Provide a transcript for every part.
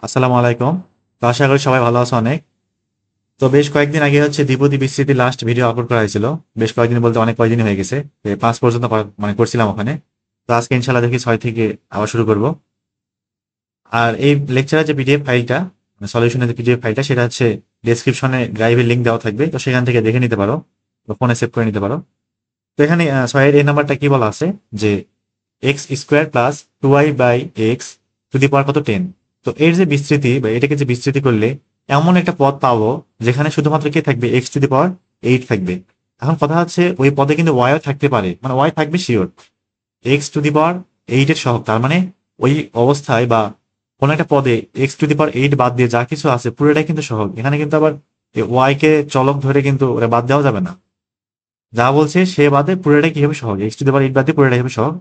আসসালামু আলাইকুম। তো আশা করি সবাই ভালো আছো অনেক। তো বেশ কয়েকদিন আগে হচ্ছে দ্বিপদী বিস্তৃতি লাস্ট ভিডিও আপলোড করা হয়েছিল। বেশ কয়েকদিন বলতে অনেক কয়েকদিন হয়ে গেছে। 5 পর্যন্ত মানে করছিলাম ওখানে। তো আজকে ইনশাল্লাহ দেখি 6 থেকে আবার শুরু করব। আর এই লেকচারের যে পিডিএফ ফাইলটা, সলিউশনের যে পিডিএফ ফাইলটা, সেটা হচ্ছে ডেসক্রিপশনে ড্রাইভের লিঙ্ক দেওয়া থাকবে, তো সেখান থেকে দেখে নিতে পারো বা ফোনে সেভ করে নিতে পারো। তো এখানে 6 এর এই নাম্বারটা কি বলা আছে যে x square plus 2y by x to the power কত 10। তো এর যে বিস্তৃতি বা এটাকে যে বিস্তৃতি করলে এমন একটা পদ পাবো যেখানে শুধুমাত্র কি থাকবে, এক্স টু দি পাওয়ার 8 থাকবে। এখন কথা হচ্ছে ওই পদে কিন্তু ওয়াইও থাকতে পারে, মানে ওয়াই থাকবে শিওর, এক্স টু দি পাওয়ার 8 এর সহগ। তার মানে ওই অবস্থায় বা কোনো একটা পদে এক্স টু দি পাওয়ার 8 বাদ দিয়ে যা কিছু আছে পুরোটাই কিন্তু সহগ। এখানে কিন্তু আবার ওয়াই কে চলক ধরে কিন্তু ওরা বাদ দেওয়া যাবে না। যা বলছে সে বাদে পুরোটাই কি হবে, সহগ। এক্স টু দি পাওয়ার 8 বাদ দিয়ে পুরোটাই হবে সহগ।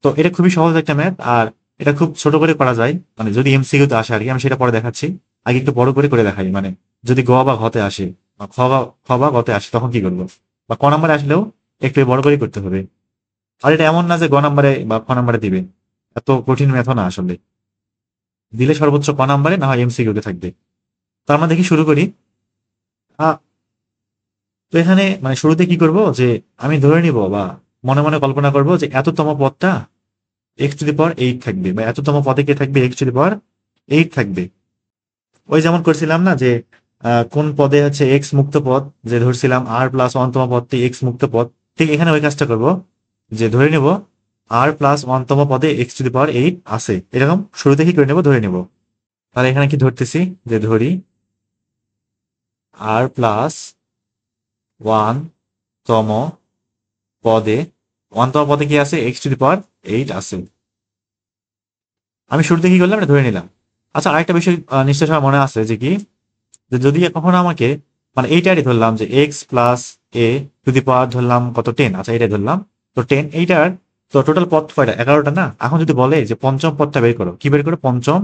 তো এটা খুবই সহজ একটা ম্যাথ, আর এটা খুব ছোট করে করা যায়, মানে যদি এমসিকিউ তে আসে আর কি। আমি সেটা পরে দেখাচ্ছি, আগে একটু বড় করে করে দেখাই। মানে যদি গ বা ঘতে আসে বা খ বা গতে আসে তখন কি করবো, বা ক নাম্বারে আসলেও একটু বড় করে করতে হবে। আর এটা এমন না যে গ নাম্বারে বা খ নাম্বারে দিবে, এত কঠিন ম্যাথ না আসলে। দিলে সর্বোচ্চ ক নাম্বারে, না হয় এমসিকিউ তে থাকবে। তো আমরা দেখি শুরু করি। আহ, তো এখানে মানে শুরুতে কি করব, যে আমি ধরে নিব বা মনে মনে কল্পনা করব যে এততম পদটা এক্স টু দি পাওয়ার 8 থাকবে, বা এততম পদে কে থাকবে, এক্স টু দি পাওয়ার 8 থাকবে। ওই যেমন করছিলাম না যে কোন পদে হচ্ছে এক্স মুক্ত পদ, যে ধরছিলাম আর প্লাস ওয়ানতম পদটি এক্স মুক্ত পদ। ঠিক এখানে ওই কাজটা করব, যে ধরে নেব আর প্লাস ওয়ানতম পদে এক্স টু দি পাওয়ার 8 আছে, এরকম শুরুতে কি করে নেব, ধরে নেব। তাহলে এখানে কি ধরতেছি, যে ধরি আর প্লাস ওয়ান তম পদে, ওয়ানতম পদে কি আছে, এক্স টু দি পাওয়ার 8 আছে। আমি শুরুতে কি করলাম, এটা ধরে নিলাম। আচ্ছা, আরেকটা বিষয় নিশ্চয় সবার মনে আছে, যে কি, যে যদি কখনো আমাকে, মানে এইটারই ধরলাম যে x plus a to the power ধরলাম কত 10, আচ্ছা এটাই ধরলাম। তো 10 এইটার, তো টোটাল পদ কয়টা, 11টা না। এখন যদি বলে যে পঞ্চম পদটা বের করো, কি বের করো, পঞ্চম,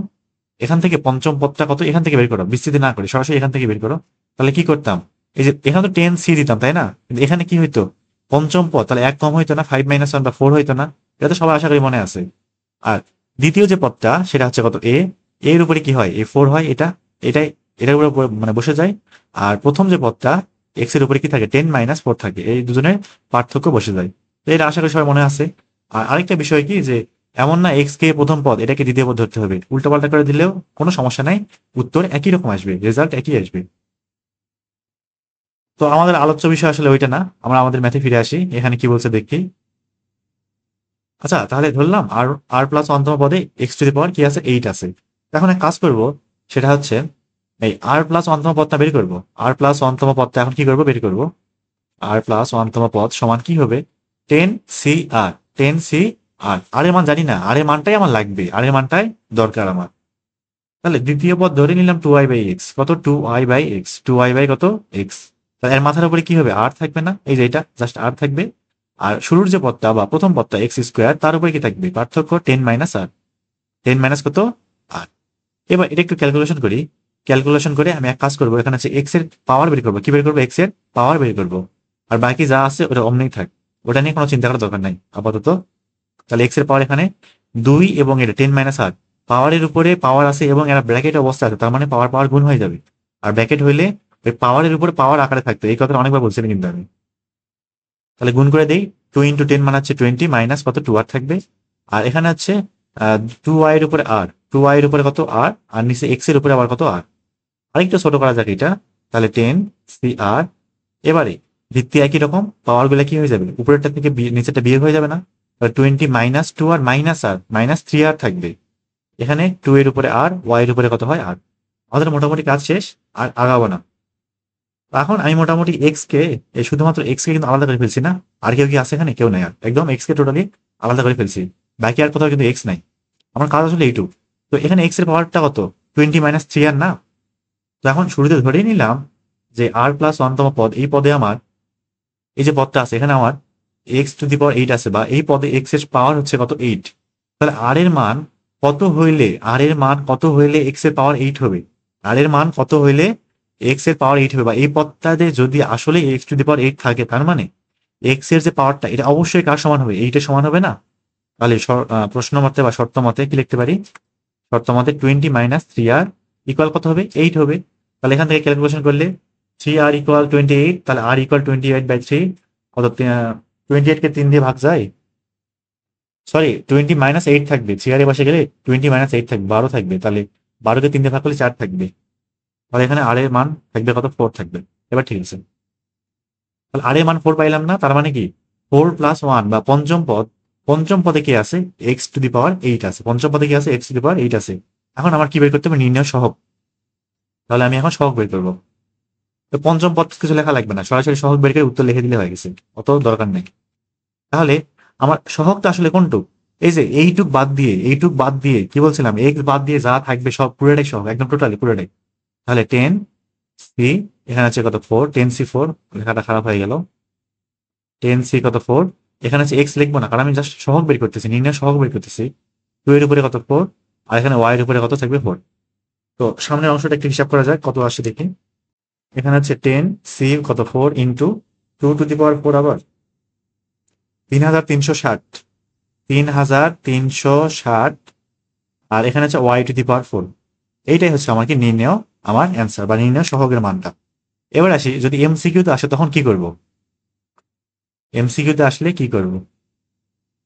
এখান থেকে পঞ্চম পদটা কত এখান থেকে বের করো, বিস্তৃতি না করে সরাসরি এখান থেকে বের করো। তাহলে কি করতাম, এই যে এখানে তো 10 সি দিতাম তাই না, কিন্তু এখানে কি হইতো, পঞ্চম পদ, তাহলে এক কম হইতো না, 5 - 1 বা 4 হইতো না। এটা তো সবাই আশা করি মনে আছে। আর দ্বিতীয় যে পদটা সেটা হচ্ছে কত, এ, এর উপরে কি হয়, এ 4 হয়, এটাই এটার উপরে মানে বসে যায়। আর প্রথম যে পদটা এক্স এর উপরে কি থাকে, 10 - 4 থাকে, এই দুজনের পার্থক্য বসে যায়। তো এটা আশা করি সবাই মনে আছে। আর আরেকটা বিষয় কি, যে এমন না এক্স কে প্রথম পদ এটাকে দ্বিতীয় পদ ধরতে হবে, উল্টো পাল্টা করে দিলেও কোনো সমস্যা নাই, উত্তর একই রকম আসবে, রেজাল্ট একই আসবে। তো আমাদের আলোচ্য বিষয় আসলে ওইটা না, আমরা আমাদের ম্যাথে ফিরে আসি, এখানে কি বলছে দেখি। আচ্ছা তাহলে ধরলাম আর আর প্লাস অন্তম পদে এক্স টু দি পাওয়ার কি আছে, 8 আছে। এখন এক কাজ করব, সেটা হচ্ছে এই আর প্লাস ওয়ানতম পদটা বের করব। আর প্লাস ওয়ানতম পদটা এখন কি করব, বের করব। আর প্লাস ওয়ানতম পদ সমান কি হবে, 10 CR, 10 CR। আর এর মান জানি না, আর এর মানটাই আমার লাগবে, আর এর মানটাই দরকার আমার। তাহলে দ্বিতীয় পদ ধরে নিলাম 2y/x, কত, 2y/x, 2y বাই কত, এক্স। তাহলে এর মাথার উপরে কি হবে, আর থাকবে না, এই যে এটা জাস্ট আর থাকবে। আর শুরুর যে পদটা বা প্রথম পদটা এক্স স্কোয়ার, তার উপরে কি থাকবে, পার্থক্য 10 - R, 10 - কত, আর। এবার এটা একটু ক্যালকুলেশন করি। ক্যালকুলেশন করে আমি এক কাজ করবো, এখানে হচ্ছে এক্স এর পাওয়ার বের করবো। কি বের করবো, এক্স এর পাওয়ার বের করবো। আর বাকি যা আছে ওটা অমনি থাক, ওটা নিয়ে কোনো চিন্তা করার দরকার নাই আপাতত। তাহলে এক্স এর পাওয়ার এখানে 2, এবং এটা 10 - R, পাওয়ারের উপরে পাওয়ার আছে এবং এরা ব্র্যাকেট অবস্থা আছে, তার মানে পাওয়ার পাওয়ার গুণ হয়ে যাবে। আর ব্র্যাকেট হইলে ওই পাওয়ারের উপরে পাওয়ার আকারে থাকতো, এই কথাটা অনেকবার বলছিলাম কিন্তু আমি। তাহলে গুণ করে দেই, 2 × 10 মানে হচ্ছে 20, মাইনাস কত, 2R থাকবে। আর এখানে হচ্ছে 2y এর উপরে আর, 2y এর উপরে কত, আর নিচে এক্স এর উপরে আবার কত, আর। আরেকটু ছোট করা যাক এটা, তাহলে 10 CR। এবারে ভিত্তি একই রকম, পাওয়ার গুলা কি হয়ে যাবে, উপরেরটা থেকে নিচেরটা বিয়োগ হয়ে যাবে না। 20 - 2R মাইনাস আর, -3R থাকবে। এখানে 2 এর উপরে আর, ওয়াই এর উপরে কত হয়, আর। আমাদের মোটামুটি কাজ শেষ, আর আগাবো না। এখন আমি মোটামুটি এক্স কে, শুধুমাত্র এক্স কে কিন্তু আলাদা করে ফেলছি না। আর কেউ কি আছে এখানে, কেউ নাই, আর একদম এক্স কে টোটালি আলাদা করে ফেলছি। বাকি আর কোথাও কিন্তু এক্স নাই। আমার কাজ আসলে এইটুকু। তো এখানে এক্স এর পাওয়ারটা কত, 20 - 3R না। তো এখন শুরুতে ধরেই নিলাম যে আর প্লাস ওয়ানতম পদ, এই পদে আমার, এই যে পদটা আছে এখানে আমার এক্স টু দি পাওয়ার 8 আছে, বা এই পদে এক্স এর পাওয়ার হচ্ছে কত, 8। তাহলে আর এর মান কত হইলে, আর এর মান কত হইলে এক্স এর পাওয়ার 8 হবে, আর এর মান কত হইলে এক্স এর পাওয়ার 8 হবে, বা এই পদটাতে যদি আসলে এক্স টু দি পাওয়ার 8 থাকে, তার মানে এক্স এর যে পাওয়ারটা এটা অবশ্যই কার সমান হবে, 8 এর সমান হবে না। তাহলে প্রশ্ন মতে বা শর্ত মতে কি লিখতে পারি, শর্ত মতে 20 মাইনাস 3r ইকুয়াল কত হবে 8 হবে। তাহলে এখান থেকে ক্যালকুলেশন করলে 3r ইকুয়াল 28, তাহলে r ইকুয়াল 28/3 কত 28 কে 3 দিয়ে ভাগ যায়, সরি 20 মাইনাস 8 থাকবে, 3r এর পাশে গেলে 20 মাইনাস 8 থাকবে 12 থাকবে, তাহলে 12 কে 3 দিয়ে ভাগ করলে 4 থাকবে, তাহলে এখানে r এর মান থাকবে কত 4 থাকবে। এবার ঠিক আছে, তাহলে r এর মান 4 পাইলাম না, তার মানে কি 4 প্লাস 1 বা পঞ্চম পদে কি আছে x টু দি পাওয়ার 8 আছে, পঞ্চম পদে কি আছে x টু দি পাওয়ার 8 আছে। এখন আমার কি বের করতে হবে, নির্ণয় সহগ। তাহলে আমি এখন সহগ বের করবো। তো পঞ্চম পদ কিছু লেখা লাগবে না, সরাসরি সহগ বের করে উত্তর লিখে দিলে হয়ে গেছে, অত দরকার নেই। তাহলে আমার সহগটা আসলে কোনটুক, এই যে এইটুক বাদ দিয়ে কি বলছিলাম, এক্স বাদ দিয়ে যা থাকবে সব পুরোটাই সহগ, একদম টোটালি পুরোটাই। তাহলে 10c, এখানে আছে কত 4, 10c4, লেখাটা খারাপ হয়ে গেল, 10c কত 4, এখানে আছে এক্স লিখবো না কারণ আমি জাস্ট সহগ বের করতেছি, নির্ণয় সহগ বের করতেছি। 2 এর উপরে কত 4, আর এখানে y এর উপরে কত থাকবে 4। তো সামনের অংশটা একটু হিসাব করা যায় কত আসে দেখি। এখানে হচ্ছে 10c কত 4 ইন্টু 2 টু দি পাওয়ার 4, আবার 3360, 3360, আর এখানে হচ্ছে y টু দি পাওয়ার 4। এইটাই হচ্ছে আমার কি নির্ণয়, আমার অ্যান্সার বা নির্ণয় সহগের মানটা। এবার আসি, যদি এমসিকিউতে আসে তখন কি করব, এমসিকিউতে আসলে কি করব,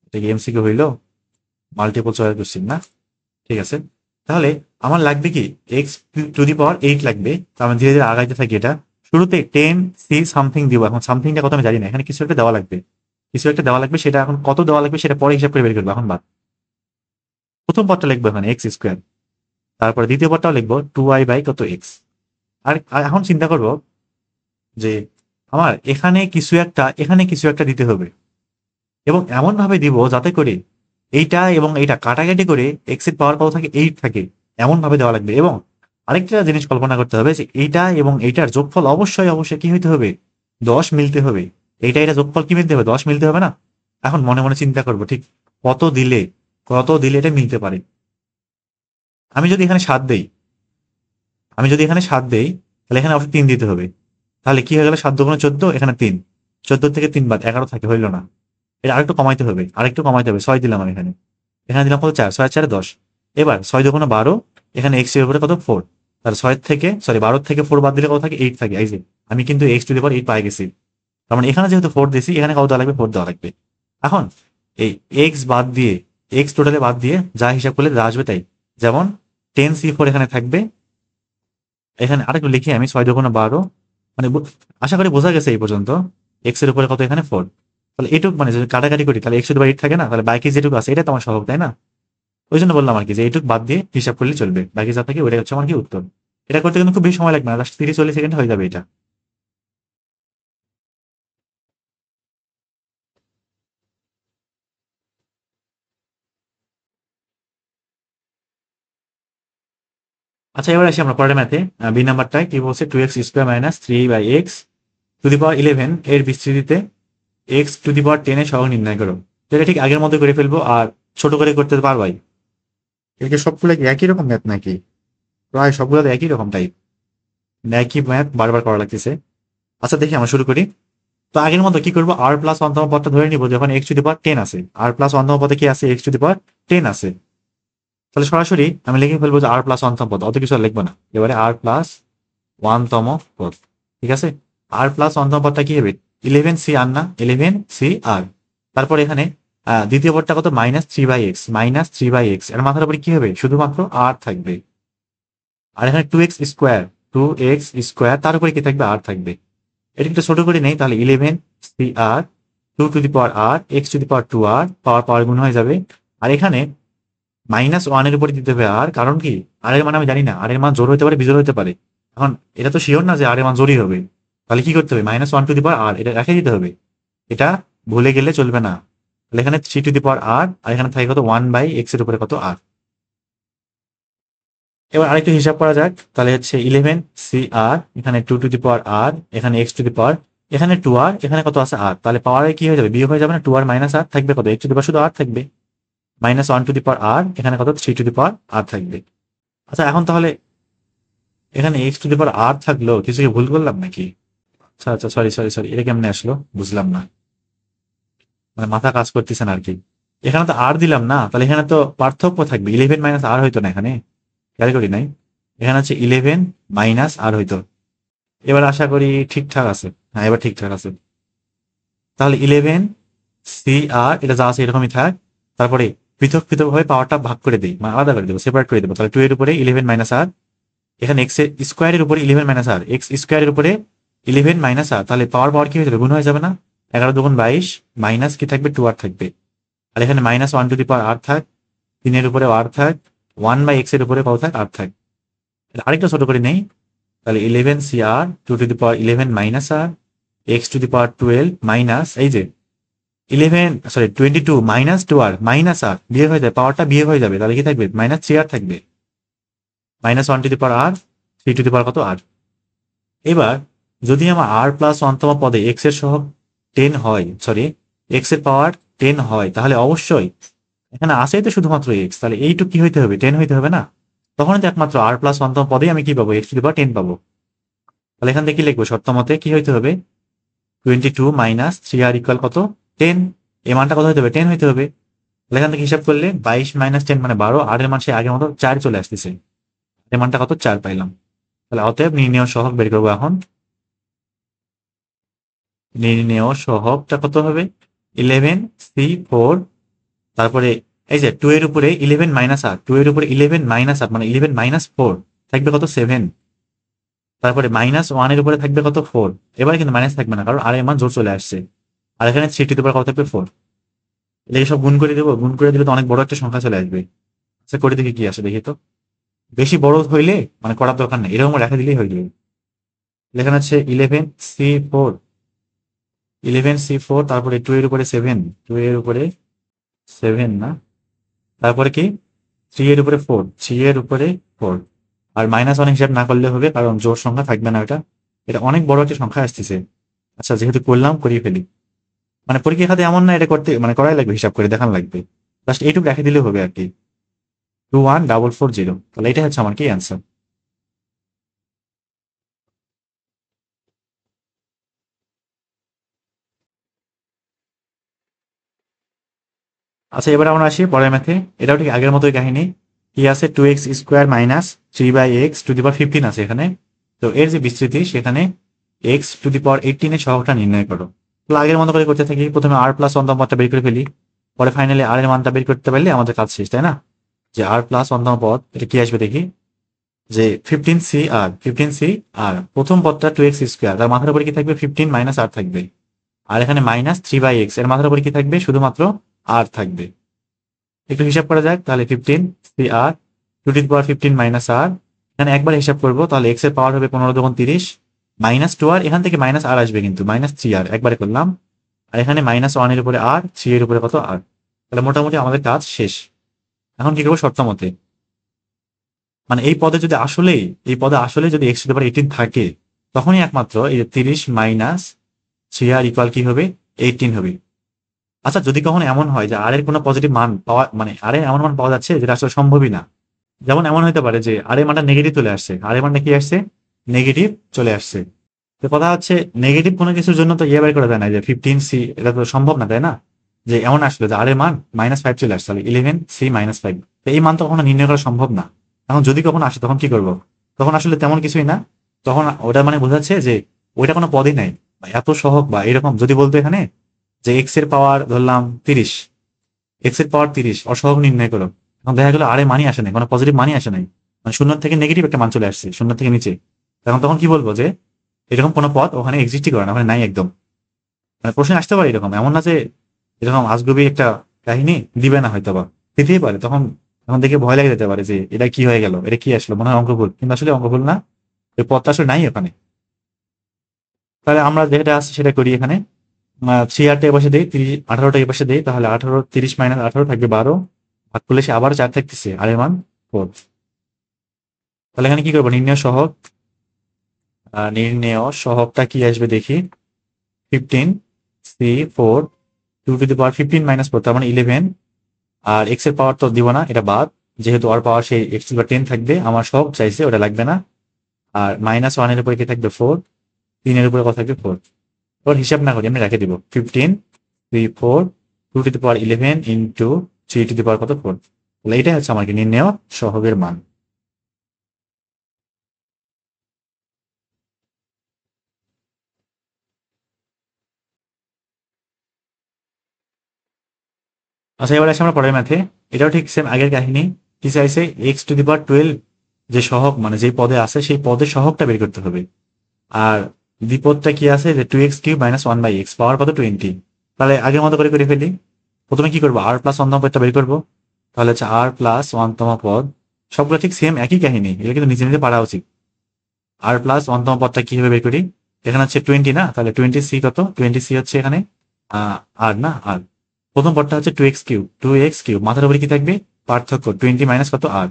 এটা কি এমসিকিউ হইলো, মাল্টিপল চয়েস কোশ্চেন না, ঠিক আছে। তাহলে আমার লাগবে কি এক্স টু দি পাওয়ার 8 লাগবে, তো আমি ধীরে ধীরে আগাইতে থাকি। এটা শুরুতে 10c সামথিং দিব, এখন সামথিংটা কত আমি জানি না, এখানে কিছু একটা দেওয়া লাগবে, সেটা এখন কত দেওয়া লাগবে সেটা পরে হিসাব করে বের করবো। এখন বাদ, প্রথম পদটা লিখবো এখানে এক্স স্কোয়ার, তারপরে দ্বিতীয় পদটাও লিখবো 2y বাই কত এক্স। আর এখন চিন্তা করব যে আমার এখানে কিছু একটা দিতে হবে, এবং এমন ভাবে দিব যাতে করে এইটা এবং এইটা কাটাকাটি করে এক্স এর পাওয়ার কত থাকে 8 থাকে, এমন ভাবে দেওয়া লাগবে। এবং আরেকটা জিনিস কল্পনা করতে হবে যে এইটা এবং এইটার যোগফল অবশ্যই অবশ্যই কি হইতে হবে, 10 মিলতে হবে। এটা যোগফল কি মিলতে হবে, 10 মিলতে হবে না। এখন মনে মনে চিন্তা করব ঠিক কত দিলে এটা মিলতে পারে। আমি যদি এখানে 7 দেই, তাহলে এখানে অবশ্যই 3 দিতে হবে। তাহলে কি হয়ে গেল, 7 দুগুণে 14, এখানে 3, 14 থেকে 3 বাদ 11 থাকে, হইল না। এটা আরেকটু কমাইতে হবে, 6 দিলাম আমি এখানে, দিলাম কত 4, 6 4 10। এবার 6 দুগুণে 12, এখানে এক্স এর উপরে কত 4, তাহলে 12 থেকে 4 বাদ দিলে কত থাকে 8 থাকে। এই যে আমি কিন্তু এক্স টু দি পাওয়ার 8 পাই গেছি, তার মানে এখানে যেহেতু 4 দিয়েছি, এখানে কত দেওয়া লাগবে 4 দেওয়া লাগবে। এখন এই এক্স টোটালে বাদ দিয়ে যা হিসাব করলে যা আসবে তাই, যেমন 10c4 এখানে থাকবে। এখানে আরেকটু লিখি আমি, 6 দুগুণে 12, মানে আশা করি বোঝা গেছে এই পর্যন্ত। এক্স এর উপরে কত এখানে 4, তাহলে এটুক মানে যদি কাটাকাটি করি তাহলে এক্স টু দি পাওয়ার 8 থাকে না, তাহলে বাকি যেটুকু আছে এটা তো আমার সহগ, তাই না। ওই জন্য বললাম আর কি যে এইটুক বাদ দিয়ে হিসাব করলে চলবে, বাকি যা থাকে ওইটাই হচ্ছে আমার কি উত্তর। এটা করতে কিন্তু খুব বেশি সময় লাগবে না, জাস্ট 30-40 সেকেন্ড হয়ে যাবে এটা। আচ্ছা, এবার আসি আমরা পরের ম্যাথে। বি নাম্বারটায় কি বলছে, 2x square minus 3/x to the power 11 এর বিস্তৃতিতে এক্স টু দি পাওয়ার 10 এর সহগ নির্ণয় করো। যেটা ঠিক আগের মতো করে ফেলবো, আর ছোট করে করতে পারবাই। এদিকে সবগুলো কি একই রকম ম্যাথ নাকি, প্রায় সবগুলো একই রকম টাইপ, একই ম্যাথ বারবার করা লাগতেছে। আচ্ছা দেখি আমরা শুরু করি। তো আগের মতো কি করবো, আর প্লাস 1তম পদটা ধরে নিবো, যখন এক্স টু দি পাওয়ার 10 আছে, আর প্লাস 1তম পদে কি আছে এক্স টু দি পাওয়ার 10 আছে। তাহলে সরাসরি আমি লিখে ফেলবো যে আর প্লাস 1তম পদ, অত কিছু আর লিখবো না, এবারে আর প্লাস 1তম পদ, ঠিক আছে। আর প্লাস 1তম পদটা কি হবে, 11c আর না, 11c আর। তারপর এখানে দ্বিতীয় পদটা কত, -3/x, এর মাথার উপরে কি হবে, শুধুমাত্র আর থাকবে। আর এখানে 2x স্কোয়ার, তার উপরে কি থাকবে, আর থাকবে। এটা একটু ছোট করে নেই, তাহলে 11c আর 2 টু দি পাওয়ার আর X to the power 2r, power গুণ হয়ে যাবে। আর এখানে -1 এর উপরে দিতে হবে আর, কারণ কি আর এর মান আমি জানি না, আর এর মান জোর হতে পারে বিজোড় হতে পারে। এখন এটা তো শিওর না যে আর এর মান জোরই হবে, তাহলে কি করতে হবে, -1 টু দি পাওয়ার আর, এটা রেখে দিতে হবে, এটা ভুলে গেলে চলবে না। তাহলে এখানে 3 টু দি পাওয়ার আর, আর এখানে থাকে কত 1/x এর উপরে কত আর। এবার আরেকটু হিসাব করা যাক, তাহলে হচ্ছে 11c আর, এখানে 2 টু দি পাওয়ার আর, এখানে x টু দি পাওয়ার, এখানে 2r, এখানে কত আছে আর, তাহলে পাওয়ারে কি হয়ে যাবে, বিয়োগ হয়ে যাবে না, 2r মাইনাস আর থাকবে কত, x টু দি পাওয়ার শুধু আর থাকবে, -1 টু দি পাওয়ার আর, এখানে কত 3 টু দি পাওয়ার আর থাকবে। আচ্ছা এখন তাহলে এখানে x টু দি পাওয়ার আর থাকলো, কিছু কি ভুল করলাম নাকি? আচ্ছা আচ্ছা, সরি, এটা কেমনে আসলো বুঝলাম না, মানে মাথা কাজ করতেছে না আর কি। এখানে তো আর দিলাম না, তাহলে এখানে তো পার্থক্য থাকবে, 11 মাইনাস আর হইতো না, এখানে খেয়াল করি নাই। এখানে হচ্ছে 11 মাইনাস আর হইতো। এবার আশা করি ঠিকঠাক আছে। হ্যাঁ, এবার ঠিকঠাক আছে। তাহলে 11 সি আর এটা যা আছে এরকমই থাক। তারপরে পৃথক পৃথক ভাবে পাওয়ারটা ভাগ করে দিই, মানে আলাদা করে দেবো, সেপারেট করে দেবো। তাহলে 2 এর উপরে 11 মাইনাস আর, এখানে এক্স এর স্কোয়ারের উপরে 11 মাইনাস আর, এক্স স্কোয়ারের উপরে 11 মাইনাস আর, তাহলে পাওয়ার পাওয়ার কি হয়ে যাবে, গুণ হয়ে যাবে না? 11 দুগুণ 22 মাইনাস কি থাকবে, 2 আর থাকবে। আর এখানে মাইনাস 1 টু দি পাওয়ার আর থাক, 3 এর উপরে আর থাক, 1 বাই এক্স এর উপরে কত থাক, আর থাক। আরেকটা ছোট করে নেই, তাহলে 11 সি আর 2 টু দি পাওয়ার 11 মাইনাস আর X to the power 12 minus এই যে 22 মাইনাস 2 আর মাইনাস আর বিয়ে হয়ে যাবে, পাওয়ারটা বিয়ে হয়ে যাবে, তাহলে কি থাকবে, মাইনাস 3 আর থাকবে। Minus 1 to the power r, 3 to the power কত, আর। এবার যদি আমার আর প্লাস 1তম পদে এক্স এর সহগ 10 হয়, সরি এক্স এর পাওয়ার 10 হয়, তাহলে অবশ্যই এখানে আসেই তো শুধুমাত্র এক্স, তাহলে এইটুকু কি হইতে হবে, 10 হইতে হবে না? তখন তো একমাত্র আর প্লাস 1তম পদে আমি কি পাবো, এক্স টু দি পাওয়ার 10 পাবো। তাহলে এখান থেকে কি লিখবো, শর্ত মতে কি হইতে হবে, 22 মাইনাস 3 আর ইকুয়াল কত, 10। এই মানটা কত হইতে হবে, 10 হইতে হবে। তাহলে এখান থেকে হিসাব করলে 22 মাইনাস 10 মানে 12, আর এর মান সে আগের মতো 4 চলে আসতেছে। এর মানটা কত, 4 পাইলাম। তাহলে অতএব নির্ণেয় সহগ বের করবো এখন। নির্ণেয় সহগটা কত হবে, 11c4, তারপরে এই যে 2 এর উপরে 11 মাইনাস আর, 2 এর উপরে 11 মাইনাস আর মানে 11 মাইনাস 4 থাকবে কত, 7। তারপরে মাইনাস 1 এর উপরে থাকবে কত, 4। এবারে কিন্তু মাইনাস থাকবে না, কারণ আর এর মান জোর চলে আসছে। আর এখানে 3 টু দি পাওয়ার কত থাকবে, 4। এটাকে সব গুণ করে দেবো, গুণ করে দিলে তো অনেক বড় একটা সংখ্যা চলে আসবে। আচ্ছা করে দেখি কি আসে, দেখি তো। বেশি বড় হইলে মানে করার দরকার নেই, এরকম রেখা দিলেই হয়ে যাবে। এখানে হচ্ছে 11c4, 11c4, তারপরে 2 এর উপরে 7, 2 এর উপরে 7 না, তারপরে কি 3 এর উপরে 4, 3 এর উপরে 4। আর মাইনাস 1 হিসাব না করলে হবে, কারণ জোর সংখ্যা থাকবে না, এটা এটা অনেক বড় একটা সংখ্যা আসতেছে। আচ্ছা যেহেতু করলাম, করিয়ে ফেলি। মানে পরীক্ষা খাতে এমন না, এটা করতে মানে করাই লাগবে, হিসাব করে দেখান লাগবে। জাস্ট এইটুকু রেখে দিলে হবে আর কি, 21440। তাহলে এটা হচ্ছে আমার কি অ্যান্সার। আচ্ছা এবার আমরা আসি পরের ম্যাথে। এটাও ঠিক আগের মতোই কাহিনী। কি আছে, 2x square minus 3/x to the power 15 আছে এখানে। তো এর যে বিস্তৃতি, সেখানে x টু দি পাওয়ার 18 এর সহগটা নির্ণয় করো। তো আগের মতো করে করতে থাকি, প্রথমে আর প্লাস 1তম পদটা বের করে ফেলি, পরে ফাইনালি আর এর মানটা বের করতে পারলে আমাদের কাজ শেষ, তাই না? যে আর প্লাস 1তম পদ, এটা কি আসবে দেখি, যে 15c আর প্রথম পদটা 2x স্কোয়ার, তার মাথার উপরে কি থাকবে, 15 মাইনাস আর থাকবে। আর এখানে মাইনাস 3/x, এর মাথার উপরে কি থাকবে, শুধুমাত্র আর থাকবে। একটু হিসাব করা যাক, তাহলে 15c R 2 to the power 15 minus আর, এখানে একবার হিসাব করবো, তাহলে এক্স এর পাওয়ার হবে 15 দুগুণ 30 মাইনাস 2 আর, এখান থেকে মাইনাস আর আসবে কিন্তু, মাইনাস 3 আর একবারে করলাম। আর এখানে মাইনাস 1 এর উপরে আর, 3 এর উপরে কত, আর। তাহলে মোটামুটি আমাদের কাজ শেষ। এখন কি করবো, শর্ত মতে, মানে এই পদে আসলে যদি এক্স টু দি পাওয়ার 18 থাকে, তখনই একমাত্র এই যে 30 মাইনাস 3 আর ইকুয়াল কি হবে, 18 হবে। আচ্ছা যদি কখনো এমন হয় যে আর এর কোনো পজিটিভ মান পাওয়া, মানে আর এর এমন মান পাওয়া যাচ্ছে যেটা আসলে সম্ভবই না, যেমন এমন হতে পারে যে আর এর মানটা নেগেটিভ চলে আসছে, আর এর মানটা কি আসছে, নেগেটিভ চলে আসছে। তো কথা হচ্ছে, নেগেটিভ কোনো কিছুর জন্য তো ইয়ে বের করা যায় না, যে 15c, এটা তো সম্ভব না, তাই না? যে এমন আসলে যে আর এর মান -5 চলে আসছে, তাহলে 11c-5, তো এই মান তো কখনো নির্ণয় করা সম্ভব না। এখন যদি কখনো আসে, তখন কি করব? তখন আসলে তেমন কিছুই না, তখন ওটা মানে বোঝাচ্ছে যে ওইটা কোনো পদই নাই, বা এত সহগ বা এরকম যদি বলতো এখানে, যে এক্স এর পাওয়ার ধরলাম 30, এক্স এর পাওয়ার 30 অসহগ নির্ণয় করো, এখন দেখা গেলো আরে মানই আসে নাই, কোনো পজিটিভ মানই আসে নাই, মানে শূন্য থেকে নেগেটিভ একটা মান চলে আসছে, শূন্য থেকে নিচে। এখন তখন কি বলবো, যে এরকম কোনো পদ ওখানে এক্সিস্টই করে না, ওখানে নাই একদম। মানে প্রশ্ন আসতে পারে এরকম, এমন না যে এরকম আজগুবি একটা কাহিনী দিবে না, হয়তো বা দিতেই পারে। তখন তখন দেখে ভয় লেগে যেতে পারে যে এটা কি হয়ে গেল, এটা কি আসলো, মনে হয় অঙ্ক ভুল, কিন্তু আসলে অঙ্ক ভুল না, ওই পদটা আসলে নাই ওখানে। তাহলে আমরা যেটা আছে সেটা করি এখানে। 3 আর বসে দিই, 18টা বসে দিই, তাহলে 18, 30 মাইনাস 18 থাকবে 12, ভাগ করলে সে আবার 4 থাকতেছে, আর এর মান 4। তাহলে এখানে কি করবো, নির্ণেয় সহগটা কি আসবে দেখি, 15c4 2 to the power 15 minus 4, তার মানে 11। আর এক্স এর পাওয়ার তো দিব না, এটা বাদ, যেহেতু আর পাওয়ার সেই এক্স টু দি পাওয়ার 10 থাকবে, আমার সহগ চাইছে, ওটা লাগবে না। আর মাইনাস 1 এর উপরে কি থাকবে, 4, 3 এর উপরে কত থাকবে, 4। ওর হিসাব না করি, আমি রেখে দিব 15c4 2^11 ইন্টু 3^4 কত 4। তাহলে এটাই হচ্ছে আমাকে নির্ণেয় সহগের মান। আচ্ছা, এবার আসে আমরা পরের ম্যাথে। এটাও ঠিক সেম আগের কাহিনী। কি চাইছে, x^12 যে সহগ মানে যে পদে আছে সেই পদের সহগটা বের করতে হবে। আর বিপদটা কি আছে যে 2x³ - 1/x পাওয়ার কত 20। তাহলে আগের মতো করে করে ফেলি। প্রথমে কি করবো, আর প্লাস অন্তম পদটা বের করবো। তাহলে হচ্ছে আর প্লাস ওয়ানতম পদ, সবগুলো ঠিক সেম একই কাহিনী, এটা কিন্তু নিজে নিজে পারা উচিত। আর প্লাস ওয়ানতম পদটা কিভাবে বের করি, এখানে হচ্ছে 20 না, তাহলে 20c কত, 20c হচ্ছে এখানে আর না আর প্রথম পদটা হচ্ছে 2x³ মাথার উপরে কি থাকবে পার্থক্য 20 মাইনাস কত আর,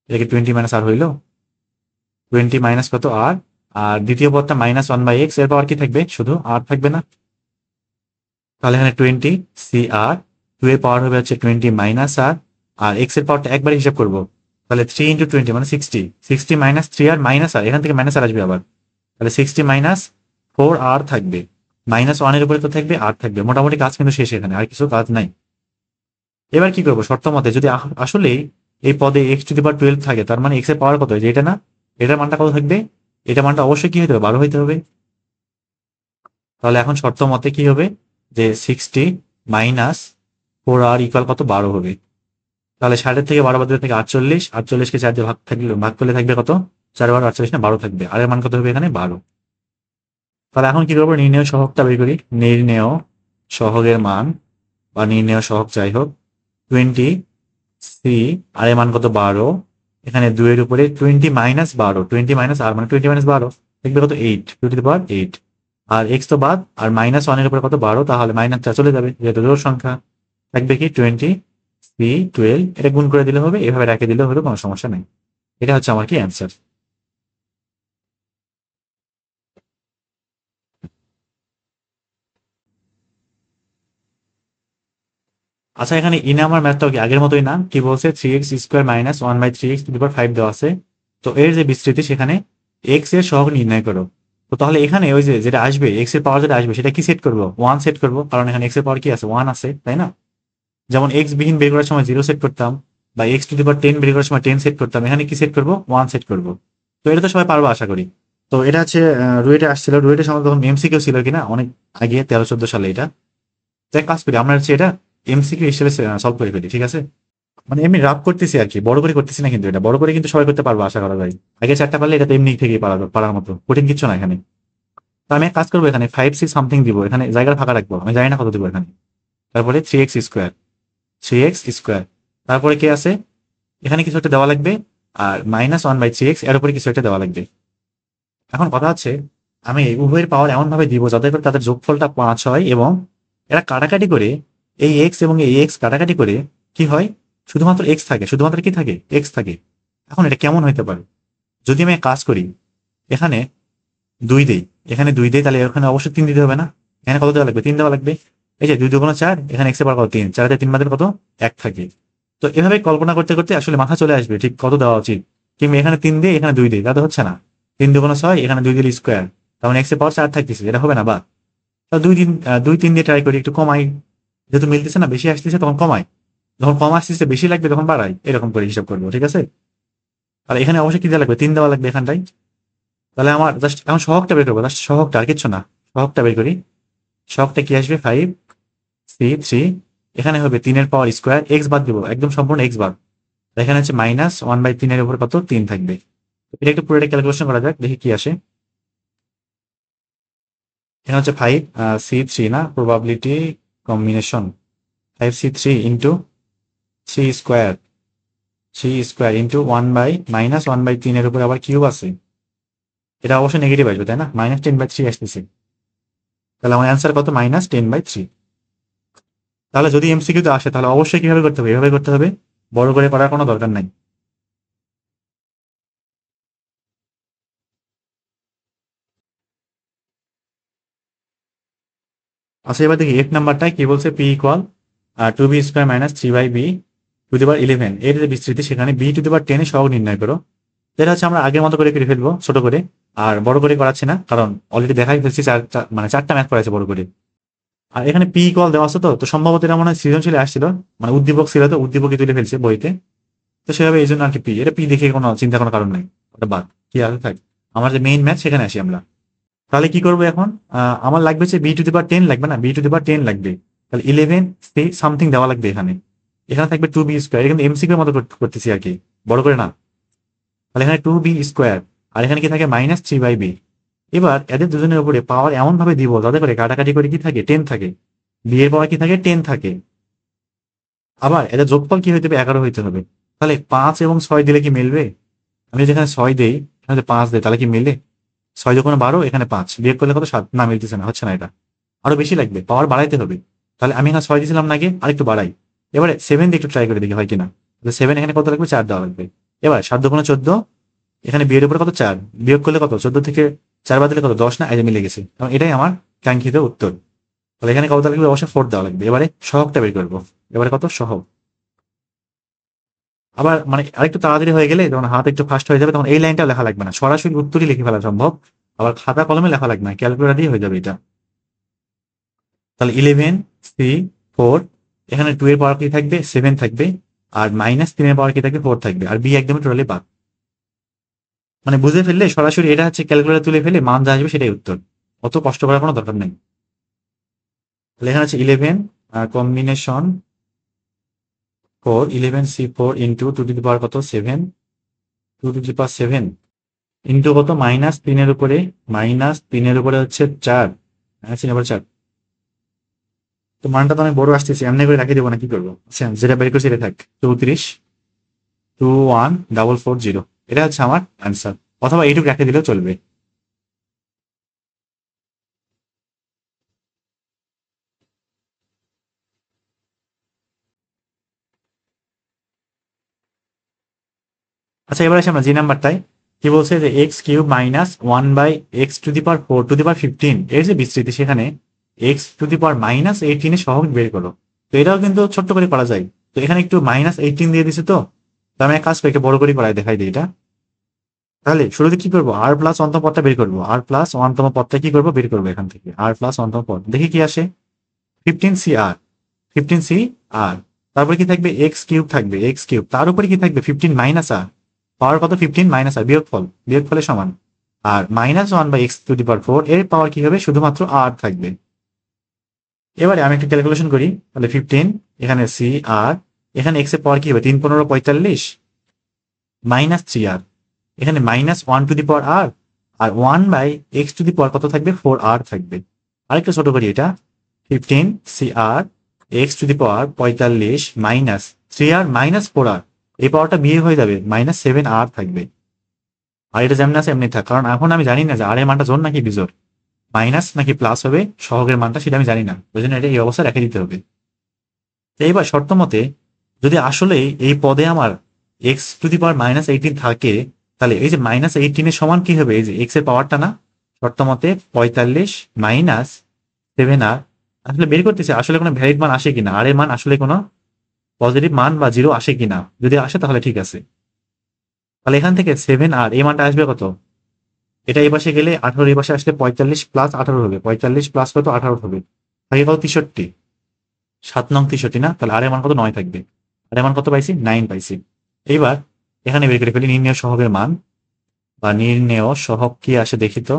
এটা কি 20 মাইনাস আর হইলো, 20 মাইনাস কত আর। আর দ্বিতীয় পদটা -1/x, এর পাওয়ার কি থাকবে, শুধু আর থাকবে না। তাহলে এখানে 20 CR, 2 এর পাওয়ার হবে হচ্ছে 20 মাইনাস আর, আর x এর পাওয়ারটা একবার হিসাব করবো। তাহলে 3 × 20 মানে 60, 60 মাইনাস 3 আর মাইনাস আর, এখান থেকে মাইনাস আর আসবে আবার। তাহলে 60 মাইনাস 4 আর থাকবে, -1 এর উপরে তো থাকবে আর থাকবে। মোটামুটি কাজ কিন্তু শেষ, এখানে আর কিছু কাজ নাই। এবার কি করবো, শর্ত মতে যদি আসলে এই পদে x^12 থাকে, তার মানে x এর পাওয়ার কত, যে এটা না, এটার মানটা কত থাকবে, এটা মানটা অবশ্যই কি হতে হবে, 12 হইতে হবে। তাহলে এখন শর্ত মতে কি হবে যে 60 মাইনাস 4 আর ইকুয়াল কত, 12 হবে। তাহলে 60 থেকে 12 বাদ দিলে থেকে 48, 48কে 4 দিয়ে ভাগ করলে থাকবে কত, 4 × 48 না 12 থাকবে, আর এর মান কত হবে এখানে 12। তাহলে এখন কি করবো, নির্ণেয় সহগটা বের করি। নির্ণেয় সহগের মান বা নির্ণেয় সহগ যাই হোক 20c, আর এর মান কত 12, এখানে 2 এর উপরে 20 মাইনাস 12, 20 মাইনাস আর মানে 20 মাইনাস 12 দেখবে কত 8, 2^8। আর x তো বাদ, আর -1 এর উপরে কত 12, তাহলে মাইনাসটা চলে যাবে যেহেতু জোড় সংখ্যা। থাকবে কি 20c12, এটা গুণ করে দিলে হবে, এভাবে রেখে দিলে হবে, কোনো সমস্যা নেই। এটা হচ্ছে আমার কি অ্যান্সার। আচ্ছা, এখানে ইনে আমার ম্যাথটাও কি আগের মতোই না, কি বলছে 3x² - 1/3x⁵ দেওয়া আছে। তো এর যে বিস্তৃতি, সেখানে x এর সহগ নির্ণয় করো। তো তাহলে এখানে ওই যে যেটা আসবে, x এর পাওয়ার যেটা আসবে সেটা কি সেট করবো, 1 সেট করবো, কারণ এখানে x এর পাওয়ার কি আছে, 1 আছে, তাই না। যেমন x বিহীন বের করার সময় 0 সেট করতাম, বা x⁻10 বের করার সময় 10 সেট করতাম, এখানে কি সেট করবো, 1 সেট করবো। তো এটা তো সবাই পারবো আশা করি। তো এটা হচ্ছে রুয়েটে আসছিল, রুয়েটের সময় তখন এমসিকিউ ছিল কিনা অনেক আগে, 13-14 সালে। এটা তো এক কাজ করি, আমরা হচ্ছে এটা এমসিকিউ হিসেবে সলভ করে ফেলি, ঠিক আছে। মানে এমনি রাফ করতেছি আর কি, বড় করে করতেছি না, কিন্তু এটা বড় করে কিন্তু সবাই করতে পারবো আশা করা যায়। আগে 4টা পারলে এটা তো এমনি থেকেই পারার মতো, কঠিন কিছু না এখানে। তো আমি এক কাজ করবো, এখানে 5c সামথিং দিব, এখানে জায়গা ফাঁকা রাখবো, আমি জানি না কত দিব এখানে। তারপরে 3x², তারপরে কি আছে, এখানে কিছু একটা দেওয়া লাগবে, আর -1/3x এর উপরে কিছু একটা দেওয়া লাগবে। এখন কথা হচ্ছে, আমি এই উভয়ের পাওয়ার এমন ভাবে দিব যাতে করে তাদের যোগফলটা 5 হয়, এবং এরা কাটাকাটি করে, এই এক্স এবং এই এক্স কাটাকাটি করে কি হয়, শুধুমাত্র এক্স থাকে, শুধুমাত্র কি থাকে, এক্স থাকে। এখন এটা কেমন হইতে পারে, যদি আমি এক কাজ করি, এখানে 2 দেই, এখানে 2 দেই, তাহলে এখানে অবশ্যই 3 দিতে হবে না, এখানে কত দেওয়া লাগবে, 3 দেওয়া লাগবে। এই যে 2×2 = 4, এখানে এক্স এর পাওয়ার কত 3, 4 × 3 বাদে কত 1 থাকে। তো এভাবে কল্পনা করতে করতে আসলে মাথা চলে আসবে ঠিক কত দেওয়া উচিত। কিংবা এখানে 3 দিয়ে এখানে 2 দিই, তাতে হচ্ছে না। 3×2 = 6, এখানে 2 দিলে স্কোয়ার, তার মানে এক্স এর পাওয়ার 4 থাকতেছে, এটা হবে না। বা 2-3 দিয়ে ট্রাই করি, একটু কমাই, যেহেতু মিলতেছে না, বেশি আসতেছে তখন কমাই, যখন কম আসতেছে বেশি লাগবে তখন বাড়াই, এরকম করে হিসাব করবো, ঠিক আছে। আর এখানে অবশ্যই কি দেওয়া লাগবে, 3 দেওয়া লাগবে এখানটাই। তাহলে আমার জাস্ট এখন সহগটা বের করবো, জাস্ট সহগটা, আর কিচ্ছু না। সহগটা বের করি, সহগটা কি আসবে 5c3, এখানে হবে 3 এর পাওয়ার স্কোয়ার, এক্স বাদ দিব, একদম সম্পূর্ণ এক্স বাদ। এখানে হচ্ছে -1/3 এর উপর কত 3 থাকবে। এটা একটু পুরোটা ক্যালকুলেশন করা যাক, দেখি কি আসে। এখানে হচ্ছে 5c3 না, probability combination, 5c3 into 3 square, 3 square into 1/3 এর উপরে আবার কিউব আছে, এটা অবশ্যই নেগেটিভ আসবে, তাই না, -10/3 আসতেছে। তাহলে আমার অ্যান্সার কত, -10/3। তাহলে যদি এমসিকিউতে আসে, তাহলে অবশ্যই কিভাবে করতে হবে, এভাবে করতে হবে, বড় করে করার কোনো দরকার নাই। আচ্ছা, এবার দেখি 8 নাম্বারটা কি বলছে, p = 2b² - 3b⁻11, এর যে বিস্তৃতি, সেখানে b⁻10 এর সহগ নির্ণয় করো। যেটা হচ্ছে আমরা আগের মতো করে করে ফেলবো ছোট করে, আর বড় করে করাচ্ছি না, কারণ অলরেডি দেখাই ফেলছি, মানে 4টা ম্যাথ করাইছে বড় করে। আর এখানে পি কল দেওয়া আছে, তো সম্ভবত এটা মনে হয় সৃজনশীলে আসছিল, মানে উদ্দীপক ছিল, তো উদ্দীপকই তুলে ফেলছে বইতে। তো সেভাবে এই জন্য আর কি পি, এটা পি দেখে কোনো চিন্তা করার কারণ নেই, ওটা বাদ। কি আছে থাক, আমার যে মেইন ম্যাথ সেখানে আসি আমরা। তাহলে কি করবো এখন, আমার লাগবে যে b⁻10 লাগবে না, b⁻10 লাগবে। তাহলে 11 সামথিং দেওয়া লাগবে এখানে। এখানে থাকবে 2b², এটা কিন্তু এমসিকিউ এর মতো করতেছি আর কি, বড় করে না। তাহলে এখানে 2b², আর এখানে কি থাকে -3/b। এবার এদের দুজনের উপরে পাওয়ার এমন ভাবে দিব যাতে করে কাটাকাটি করে কি থাকে 10 থাকে, বি এর পাওয়ার কি থাকে 10 থাকে। আবার এদের যোগফল কি হইতে হবে 11 হইতে হবে। তাহলে 5 এবং 6 দিলে কি মিলবে? আমি যদি এখানে 6 দেই, এখানে যদি 5 দেই, তাহলে কি মিলে? 6 যখন 12, এখানে 5 বিয়োগ করলে কত 7, না মিলতেছে না, হচ্ছে না এটা। আরো বেশি লাগবে, পাওয়ার বাড়াইতে হবে। তাহলে আমি এখানে 6 দিয়েছিলাম না আগে, আরেকটু বাড়াই। এবারে 7 দিয়ে একটু ট্রাই করে দেখি হয় কিনা। 7 এখানে কত লাগবে, 4 দেওয়া লাগবে। এবার 7 দুগুণে 14, এখানে বিয়ের উপরে কত 4, বিয়োগ করলে কত 14 থেকে 4 বাদ দিলে কত 10, না এই যে মিলে গেছে। এবং এটাই আমার কাঙ্ক্ষিত উত্তর। তাহলে এখানে কত লাগবে, অবশ্যই 4 দেওয়া লাগবে। এবারে সহগটা বের করবো। এবারে কত সহগ। আবার মানে আরেকটু তাড়াতাড়ি হয়ে গেলে, যখন হাত একটু ফাস্ট হয়ে যাবে, তখন এই লাইনটা লেখা লাগবে না, সরাসরি উত্তরই লিখে ফেলা সম্ভব। আবার খাতা কলমে লেখা লাগবে না, ক্যালকুলেটর দিয়ে হয়ে যাবে এটা। তাহলে 11 c 4, এখানে 2 এর পাওয়ার কি থাকবে 7 থাকবে, আর -3 এর পাওয়ার কি থাকবে 4 থাকবে, আর বি একদম টোটালি বাদ। মানে বুঝে ফেললে সরাসরি এটা হচ্ছে ক্যালকুলেটর তুলে ফেলে মান যা আসবে সেটাই উত্তর, অত কষ্ট করার কোনো দরকার নেই। তাহলে এখানে হচ্ছে 11 কম্বিনেশন 4, 11c4 ইন্টু 2 কত 7, 2 7 ইন্টু কত -3 এর উপরে, -3 এর উপরে হচ্ছে 4, -3 4। তো মানটা তো অনেক বড় আসতেছে, এমনি করে রাখিয়ে দেবো না, কি করবো? আচ্ছা, যেটা বের করছি এটা থাক, 34, 21 440, এটা হচ্ছে আমার অ্যান্সার। অথবা এইটুকু রেখে দিলেও চলবে। আচ্ছা, এবার আসি আমরা জি নাম্বারটাই। কি বলছে যে x³ -1/x⁴15 এর যে বিস্তৃতি, সেখানে x⁻−18 এর সহগ বের করো। তো এটাও কিন্তু ছোট্ট করে করা যায়। তো এখানে একটু -18 দিয়ে দিছে, তো আমি এক কাজ করি, একটু বড় করে করাই দেখাই দিই এটা। তাহলে শুরুতে কি করবো, আর প্লাস অন্তম পদটা বের করবো, আর প্লাস ওয়ানতম পদটা কি করবো বের করবো এখান থেকে, আর প্লাস ওয়ানতম পদ দেখি কি আসে। 15c r, 15c r, তারপরে কি থাকবে x³ থাকবে, x³, তার উপরে কি থাকবে 15 - r, পাওয়ার কত 15 - r, বিয়োগফলের সমান। আর -1/x⁴ এর পাওয়ার কি হবে, শুধুমাত্র r থাকবে। এবারে আমি একটা ক্যালকুলেশন করি, তাহলে 15, এখানে c r, এখানে x এর পাওয়ার কি হবে 3 15 45, -3r, এখানে -1/r, আর 1/x⁴ কত থাকবে 4r থাকবে। আরেকটা ছোট করি এটা, 15 cr x⁴ 45 -3r -4r, এই পাওয়ারটা বিয়ে হয়ে যাবে -7r থাকবে। আর এটা যেমন আছে এমনি থাক, কারণ এখন আমি জানি না যে আর এর মানটা জোড় নাকি বিজোড়, মাইনাস নাকি প্লাস হবে সহগের মানটা, সেটা আমি জানি না, ওই জন্য এটা এই অবস্থায় রেখে দিতে হবে। তো এইবার শর্ত মতে যদি আসলে এই পদে আমার x⁻−18 থাকে, তাহলে এই যে -18 এর সমান কি হবে, এই যে x এর পাওয়ারটা না, শর্ত মতে 45 -7r। আসলে বের করতেছে আসলে কোনো ভ্যালিড মান আসে কিনা, আর এর মান আসলে কোনো পজিটিভ মান বা জিরো আসে কিনা, যদি আসে তাহলে ঠিক আছে। তাহলে এখান থেকে 7r এই মানটা আসবে কত, এটা এই পাশে গেলে 18, এই পাশে আসলে 45 + 18 হবে, 45 + কত 18 হবে, থাকে কত 63, 7 নং 63 না, তাহলে আর এর মান কত 9 থাকবে। আর এর মান কত পাইছি 9 পাইছি। এইবার এখানে বের করে ফেলি নির্ণেয় সহগের মান, বা নির্ণেয় সহগ কি আসে দেখি তো।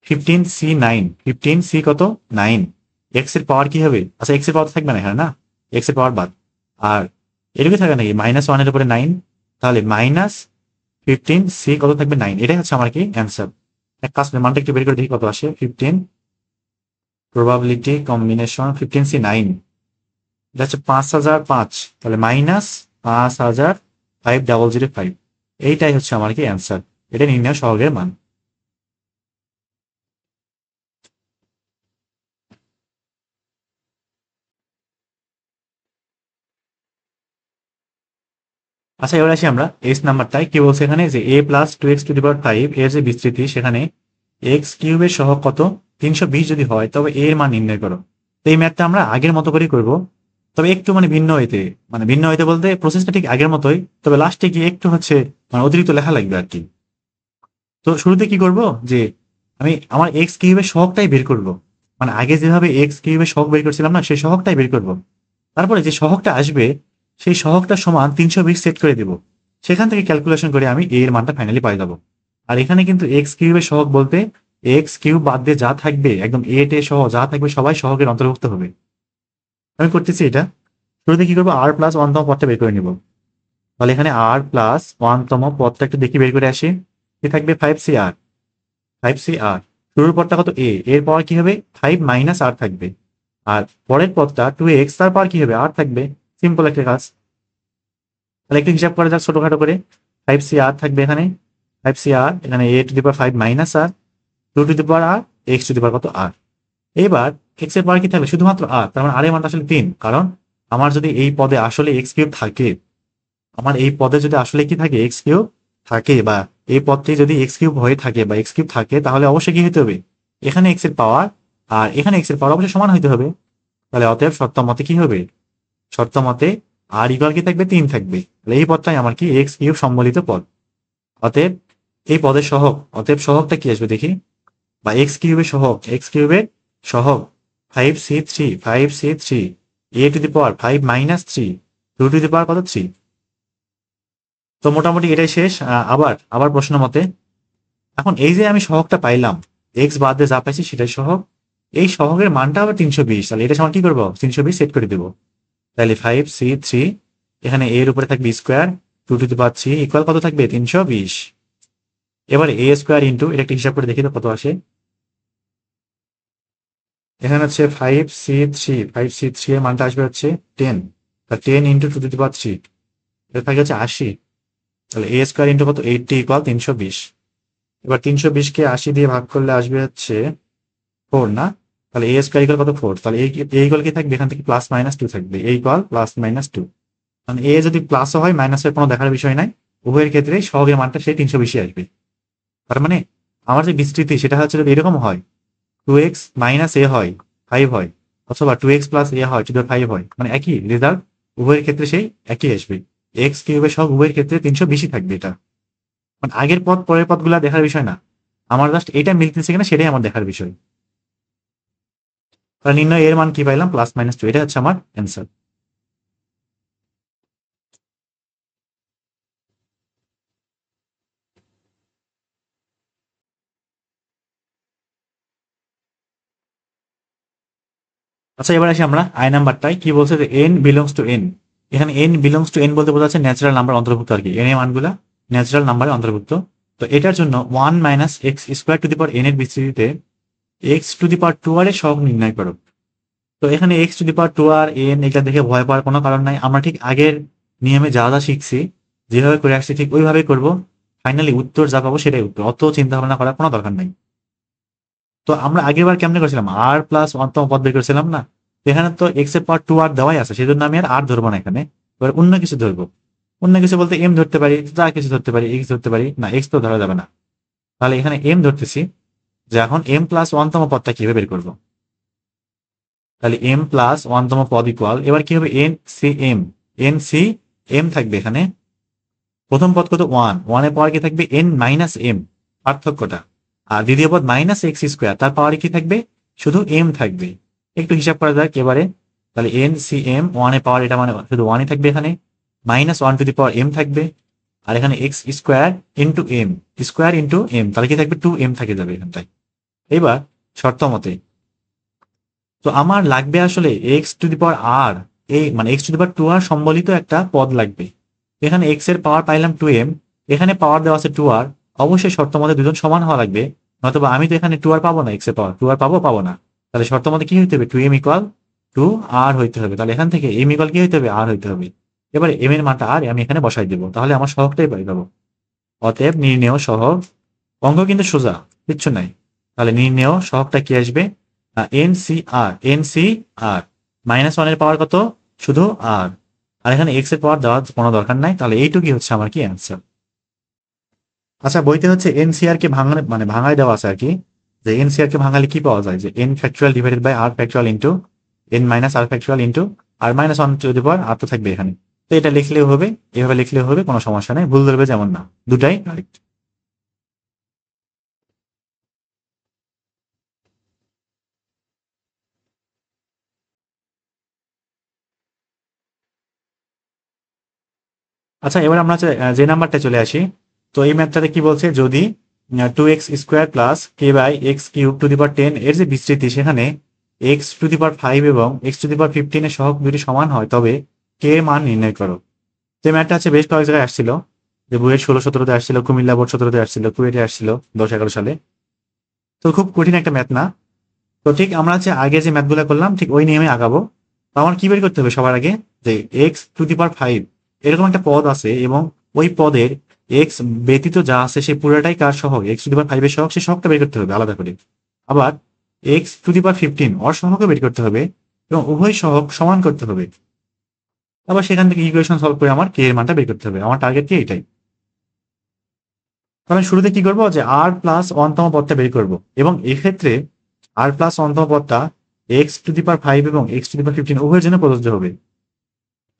15c9, 15c কত 9, এক্স এর পাওয়ার কি হবে, আচ্ছা এক্স এর পাওয়ার থাকবে না এখানে, না এক্স এর পাওয়ার বাদ। আর এটুকু থাকে নাকি -1 এর উপরে 9, তাহলে -15c কত থাকবে 9, এটাই হচ্ছে আমার কি অ্যান্সার। এক কাজ করে মানটা একটু বের করে দেখি কত আসে। 15 প্রবাবিলিটি কম্বিনেশন 15c9, এটা হচ্ছে 5005, তাহলে -5005,005, এইটাই হচ্ছে আমার কি অ্যান্সার। এটা নির্ণয় সহগের মান। আচ্ছা, এবার আসি আমরা এস নাম্বারটাই। কি বলছে এখানে যে a+2x⁵ এর যে বিস্তৃতি, সেখানে x³ এর সহগ কত 320 যদি হয়, তবে a এর মান নির্ণয় করো। তো এই ম্যাথটা আমরা আগের মতো করেই করব, তবে একটু মানে ভিন্ন হইতে বলতে প্রসেসটা ঠিক আগের মতোই, তবে লাস্টে গিয়ে একটু হচ্ছে মানে অতিরিক্ত লেখা লাগবে আর কি। তো শুরুতে কি করব, যে আমি আমার x³ এর সহগটাই বের করব। মানে আগে যেভাবে এক্স কিউবের সহগ বের করছিলাম না, সেই সহগটাই বের করব। তারপরে যে সহগটা আসবে সেই সহগটা সমান 320 সেট করে দিব। সেখান থেকে ক্যালকুলেশন করে আমি এর মানটা ফাইনালি পাই যাবো। আর এখানে কিন্তু এক্স কিউবের সহগ বলতে এক্স কিউব বাদ দিয়ে যা থাকবে একদম এ টে সহ যা থাকবে সবাই সহগের অন্তর্ভুক্ত হবে। আমি করতেছি এটা। শুরুতে কি করবো, আর প্লাস ওয়ানতম পদটা বের করে নিব। তাহলে এখানে আর প্লাস ওয়ানতম পদটা একটু দেখি বের করে আসি। কি থাকবে, 5cr। 5cr শুরুর পদটা কত, এর পাওয়ার কি হবে 5 মাইনাস আর থাকবে। আর পরের পদটা 2x, তার পাওয়ার কি হবে আর থাকবে। সিম্পল একটা কাজ। তাহলে একটু হিসাব করা যাক ছোটখাটো করে। 5cr থাকবে এখানে, 5cr এখানে a to the power 5 minus r 2 to the power r x to the power কত আর। এবার x এর পাওয়ার কি থাকবে, শুধুমাত্র আর। তার মানে আর এর মানটা আসলে 3, কারণ আমার যদি এই পদে আসলে x কিউব থাকে, আমার এই পদে যদি আসলে কি থাকে এক্স কিউব থাকে, বা এই পদটি যদি এক্স কিউব হয়ে থাকে বা এক্স কিউব থাকে, তাহলে অবশ্যই কি হতে হবে, এখানে এক্স এর পাওয়ার আর এখানে এক্স এর পাওয়ার অবশ্যই সমান হইতে হবে। তাহলে অতএব শর্ত মতে কি হবে, শর্ত মতে আর ইকুয়াল কি থাকবে, 3 থাকবে। তাহলে এই পদটাই আমার কি এক্স কিউব সম্বলিত পদ। অতএব এই পদের সহগ, অতএব সহগটা কি আসবে দেখি, বা এক্স কিউবের সহগ, এক্স কিউবের সহগ 5c3, 5c3 a to the power 5 minus 3 2 to the power কত 3। তো মোটামুটি এটাই শেষ। আবার আবার প্রশ্ন মতে, এখন এই যে আমি সহগটা পাইলাম, এক্স বাদ দিয়ে যা পাইছি সেটাই সহগ, এই সহগের মানটা আবার 320। তাহলে এটা সমান কি করবো, 320 সেট করে দেবো। তাহলে 5c3 এখানে এর উপরে থাকবে square 2 to the power 3 equal কত থাকবে 320। এবার এ স্কোয়ার ইন্টু, এটা একটা হিসাব করে দেখি তো কত আসে। এখানে হচ্ছে 5c3 এর মানটা আসবে হচ্ছে 10, 10 ইন্টু 2 টু দি পাওয়ার 3, এটা থাকে হচ্ছে 80। তাহলে এ স্কোয়ার ইন্টু কত 80 ইকুয়াল 320। এবার 320 কে 80 দিয়ে ভাগ করলে আসবে হচ্ছে 4 না। তাহলে এ স্কোয়ার ইকুয়াল কত 4, তাহলে এই ইকুয়াল কি থাকবে, এখান থেকে প্লাস মাইনাস 2 থাকবে, এই ইকুয়াল প্লাস মাইনাস 2। মানে এ যদি প্লাসও হয় মাইনাসের কোনো দেখার বিষয় নাই, উভয়ের ক্ষেত্রে সহগের মানটা সেই 320 আসবে। তার মানে আমার যে বিস্তৃতি সেটা হচ্ছে যদি এরকম হয়, 2x মাইনাস এ হয় 5 হয়, অথবা 2x প্লাস এ হয় যদি 5 হয়, মানে একই রেজাল্ট, উভয়ের ক্ষেত্রে সেই একই আসবে। এক্স কিউবের সহগ উভয়ের ক্ষেত্রে 320 থাকবে। এটা মানে আগের পদ পরের পদগুলা দেখার বিষয় না, আমার জাস্ট এটা মিলতেছে কিনা সেটাই আমার দেখার বিষয়। তাহলে নির্ণয় এর মান কি পাইলাম, প্লাস মাইনাস 2, এটা হচ্ছে আমার অ্যান্সার। আচ্ছা এবার আসি আমরা আই নাম্বারটাই, কি বলছে যে এন বিলংস টু এন। এখানে এন বিলংস টু এন বলতে বোঝাচ্ছে ন্যাচারাল নাম্বার অন্তর্ভুক্ত আর কি, এন এর মানগুলা ন্যাচারাল নাম্বারে অন্তর্ভুক্ত। তো এটার জন্য 1 minus x square two the power N এর বিস্তৃতিতে এক্স টু দি পাওয়ার 2 আর এর সহগ নির্ণয় করো। তো এখানে এক্স টু দি পাওয়ার 2 আর এন, এটা দেখে ভয় পাওয়ার কোনো কারণ নাই। আমরা ঠিক আগের নিয়মে যা যা শিখছি, যেভাবে করে আসছি ঠিক ওইভাবে করবো। ফাইনালি উত্তর যা পাবো সেটাই উত্তর, অত চিন্তা ভাবনা করার কোনো দরকার নাই। তো আমরা আগের বার কেমনে করেছিলাম, আর প্লাস ওয়ানতম পদ বের করেছিলাম না। তো এখানে তো এক্স এর পাওয়ার 2 আর দেওয়াই আছে, সেই জন্য আমি আর ধরবো না এখানে। এবার অন্য কিছু ধরবো। অন্য কিছু বলতে এম ধরতে পারি, যা কিছু ধরতে পারি, এক্স ধরতে পারি না, এক্স তো ধরা যাবে না। তাহলে এখানে এম ধরতেছি, যে এখন এম প্লাস ওয়ানতম পদটা কিভাবে বের করবো। তাহলে এম প্লাস ওয়ানতম পদ ইকুয়াল, এবার কি হবে, N C M, N C M থাকবে এখানে। প্রথম পদ কত 1, 1 এর পাওয়ার কি থাকবে এন মাইনাস এম, পার্থক্যটা। আর দ্বিতীয় পদ মাইনাস এক্স স্কোয়ার, তার পাওয়ারে কি থাকবে, শুধু এম থাকবে। একটু হিসাব করা যাক এবারে। তাহলে এন সি এম, 1 এর পাওয়ার এটা মানে শুধু 1ই থাকবে এখানে, minus 1 to the power M থাকবে, আর এখানে X square into M, square into M, তাহলে কি থাকবে 2m থাকে যাবে এখানটায়। এবার শর্ত মতে, তো আমার লাগবে আসলে এক্স টু দি পাওয়ার আর, এই মানে এক্স টু দি পাওয়ার 2 আর সম্বলিত একটা পদ লাগবে। এখানে এক্স এর পাওয়ার পাইলাম 2m, এখানে পাওয়ার দেওয়া আছে 2 আর, অবশ্যই শর্ত মতে দুজন সমান হওয়া লাগবে। নয়তোবা আমি তো এখানে 2 আর পাবো না, এক্স এর পাওয়ার 2 আর পাবো পাবো না। তাহলে শর্ত মতে কি হইতে হবে, 2m ইকুয়াল 2 আর হইতে হবে। তাহলে এখান থেকে m ইকুয়াল কি হইতে হবে, আর হইতে হবে। এবারে m এর মানটা আর আমি এখানে বসাই দেবো, তাহলে আমার সহগটাই পাই যাবো। অতএব নির্ণেয় সহগ, অঙ্ক কিন্তু সোজা, কিচ্ছু নাই। তাহলে নির্ণেয় সহগটা কি আসবে, এন সি আর, এন সি আর মাইনাস 1 এর পাওয়ার কত, শুধু আর, আর এখানে এক্স এর পাওয়ার দেওয়ার কোনো দরকার নাই। তাহলে এইটুকুই হচ্ছে আমার কি অ্যান্সার। আচ্ছা বইতে হচ্ছে এনসিআর কে ভাঙানো মানে ভাঙায় দেওয়া আছে আর কি, যে এনসিআর কে ভাঙালে কি পাওয়া যায়, যে n factorial divided by r factorial into N minus r factorial into r minus 1 to the power r তো থাকবে এখানে। তো এটা লিখলেও হবে, এভাবে লিখলেও হবে, কোনো সমস্যা নেই, ভুল ধরবে যেমন না, দুটাই রাইট। আচ্ছা, এবার আমরা যে নাম্বারটা চলে আসি। তো এই ম্যাথটাতে কি বলছে, যদি 2x² plus k by x cube to the power 10 এর যে বিস্তৃতি, সেখানে এক্স টু দি পাওয়ার 5 এবং এক্স টু দি পাওয়ার 15 এর সহগ দুটি সমান হয়, তবে কে এর মান নির্ণয় করো। যে ম্যাথটা আছে বেশ কয়েক জায়গায় আসছিল, যে বুয়েট 16-17-তে আসছিল, কুমিল্লা বোর্ড 17-তে আসছিল, কুয়েটে আসছিল 10-11 সালে। তো খুব কঠিন একটা ম্যাথ না। তো ঠিক আমরা হচ্ছে আগে যে ম্যাথগুলো করলাম ঠিক ওই নিয়মে আগাবো। তো আমার কি বের করতে হবে সবার আগে, যে এক্স টু দি পাওয়ার 5 এরকম একটা পদ আছে, এবং ওই পদের এক্স ব্যতীত যা আছে সে পুরোটাই কার সহগ, এক্স টু দি পাওয়ার 5 এর সহগ, সে সহগটা বের করতে হবে আলাদা করে। আবার এক্স টু দি পাওয়ার 15 ওর সহগও বের করতে হবে, এবং উভয় সহগ সমান করতে হবে। আবার সেখান থেকে ইকুয়েশন সলভ করে আমার কে এর মানটা বের করতে হবে। আমার টার্গেট কি এটাই। তাহলে শুরুতে কি করবো, যে আর প্লাস ওয়ানতম পদটা বের করব, এবং এক্ষেত্রে আর প্লাস ওয়ানতম পদটা এক্স টু দি পাওয়ার 5 এবং এক্স টু দি পাওয়ার 15 উভয়ের জন্য প্রযোজ্য হবে,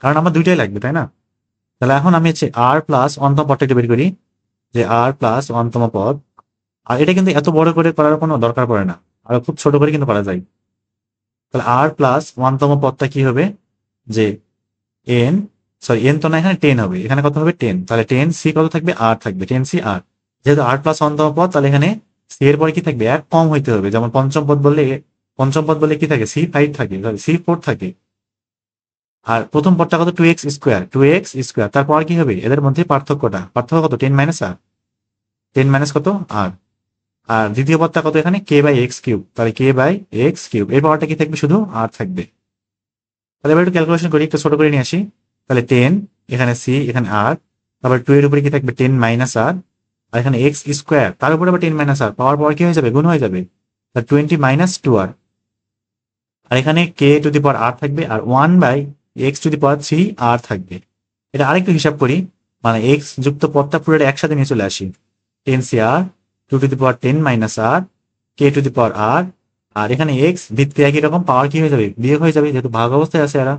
কারণ আমার দুইটাই লাগবে, তাই না? তাহলে এখন আমি হচ্ছে আর প্লাস ওয়ানতম পদটা একটু বের করি, যে আর প্লাস ওয়ানতম পদ। আর এটা কিন্তু এত বড় করে করার কোনো দরকার পড়ে না, আর খুব ছোট করে কিন্তু করা যায়। তাহলে আর প্লাস ওয়ানতম পদটা কি হবে, যে এন, সরি এন তো না, এখানে 10 হবে, এখানে কত হবে 10, তাহলে 10 সি কত থাকবে, আর থাকবে 10 সি আর। যেহেতু আর প্লাস অন্তম পদ, তাহলে এখানে সি এর পরে কি থাকবে, এক কম হইতে হবে। যেমন পঞ্চম পদ বললে কি থাকে, সি 5 থাকে, সি 4 থাকে। আর প্রথম পদটা কত, 2x², 2x², তারপর কি হবে, এদের মধ্যে পার্থক্য কত, 10 - আর, 10 কত আর। আর দ্বিতীয় পদটা কত, এখানে k/x³, তাহলে k/x³, এর পাওয়ারটা কি থাকবে, শুধু আর থাকবে। তাহলে এবার একটু ক্যালকুলেশন করি, একটু ছোট করে নিয়ে আসি। তাহলে 10, এখানে সি, এখানে আর, তারপর 2 এর উপরে কি থাকবে, 10 - আর, আর এখানে x², তার উপরে আবার 10 - আর, পাওয়ার পর কি হয়ে যাবে, গুণ হয়ে যাবে, 20 - 2r। আর এখানে কে টু দি পাওয়ার আর থাকবে, আর 1/x³ আর থাকবে। এটা আরেকটু হিসাব করি, মানে এক্স যুক্ত পদটা পুরোটা একসাথে নিয়ে চলে আসি। 10 cr, 2 to the power 10 - r, k to the power r. আর এখানে এক্স ভিত্তি একই রকম, পাওয়ার কি হয়ে যাবে, বিয়োগ হয়ে যাবে, যেহেতু ভাগ অবস্থায় আছে এরা।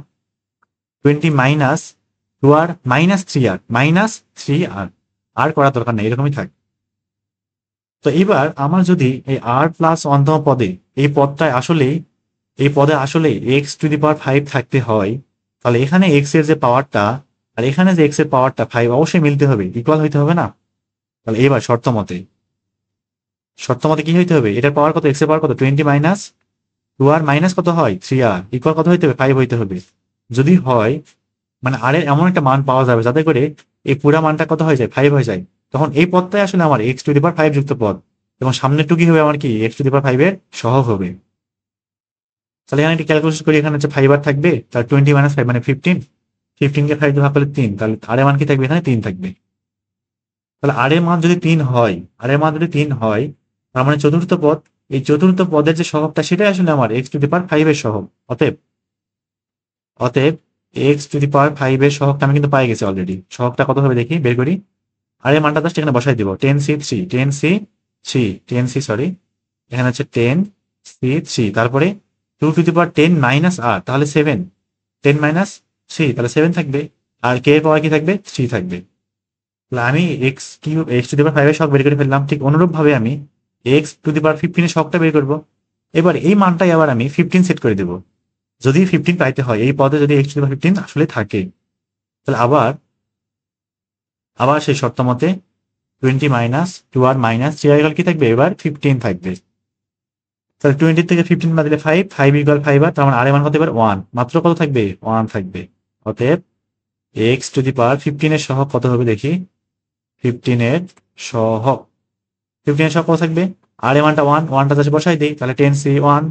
20 - 2r -3r, -3r, আর করার দরকার নেই, এরকমই থাক। তো এবার আমার যদি এই আর প্লাস অন্তম পদে এই পদে আসলে এক্স টু দি পাওয়ার 5 থাকতে হয়, তাহলে এখানে এক্স এর যে পাওয়ারটা আর এখানে যে এক্স এর পাওয়ারটা 5 অবশ্যই মিলতে হবে, ইকুয়াল হইতে হবে না? তাহলে এবার শর্ত মতে কি হইতে হবে, এটার পাওয়ার কত, এক্স এর পাওয়ার কত, 20 - 2r মাইনাস কত হয়, 3r, ইকুয়াল কত হইতে হবে, 5 হইতে হবে। যদি হয়, মানে আর এর এমন একটা মান পাওয়া যাবে যাতে করে এই পুরা মানটা কত হয়ে যায়, 5 হয়ে যায়, তখন এই পদটাই আসলে আমার এক্স টু দি পাওয়ার 5 যুক্ত পদ, এবং সামনেরটু কি হবে, আমার কি এক্স টু দি পাওয়ার 5 এর সহগ হবে। তাহলে এখানে একটি ক্যালকুলেশন করি, এখানে হচ্ছে 5 আর থাকবে, তার 20 - 5 মানে 15, 15 কে 5 দিয়ে ভাগ করলে 3, তাহলে আর এর মান কি থাকবে, এখানে 3 থাকবে। তাহলে আর এর মান যদি 3 হয়, তার মানে চতুর্থ পদ, এই চতুর্থ পদের যে সহগটা সেটাই আসলে আমার এক্স টু দি পাওয়ার 5 এর সহগ। অতএব এক্স টু দি পাওয়ার 5 এর সহগটা আমি কিন্তু পাই গেছি অলরেডি। সহগটা কত হবে দেখি, বের করি। আর এর মানটা জাস্ট এখানে বসাই দিব, 10c3, সরি, এখানে হচ্ছে 10c3, তারপরে 2 টু দি পাওয়ার 10 - আর, তাহলে 7, 10 - 3, তাহলে 7 থাকবে। আর কে এর পাওয়ার কি থাকবে, 3 থাকবে। তাহলে আমি এক্স টু দি পাওয়ার 5 এর সহগ বের করে ফেললাম। ঠিক অনুরূপ ভাবে আমি এক্স টু দি পাওয়ার 15 এর সহগটা বের করবো। এবার এই মানটাই আবার আমি 15 সেট করে দেবো, যদি 15 পাইতে হয়, এই পদে যদি এক্স টু দি পাওয়ার 15 আসলে থাকে। তাহলে আবার সেই শর্ত মতে 20 - 2r - 3r কি থাকবে, এবার 15 থাকবে। তাহলে 20 থেকে 15 বাদ দিলে 5, 5 = 5r, তার মানে আর এর মান কত, এবার 1, মাত্র কত থাকবে, 1 থাকবে। অতএব এক্স টু দি পাওয়ার 15 এর সহগ কত হবে দেখি, 15 এর সহগ 15 এর সহগ কত থাকবে, আর এর মানটা 1, 1টা যাচ্ছে বসাই দেই, তাহলে 10c1,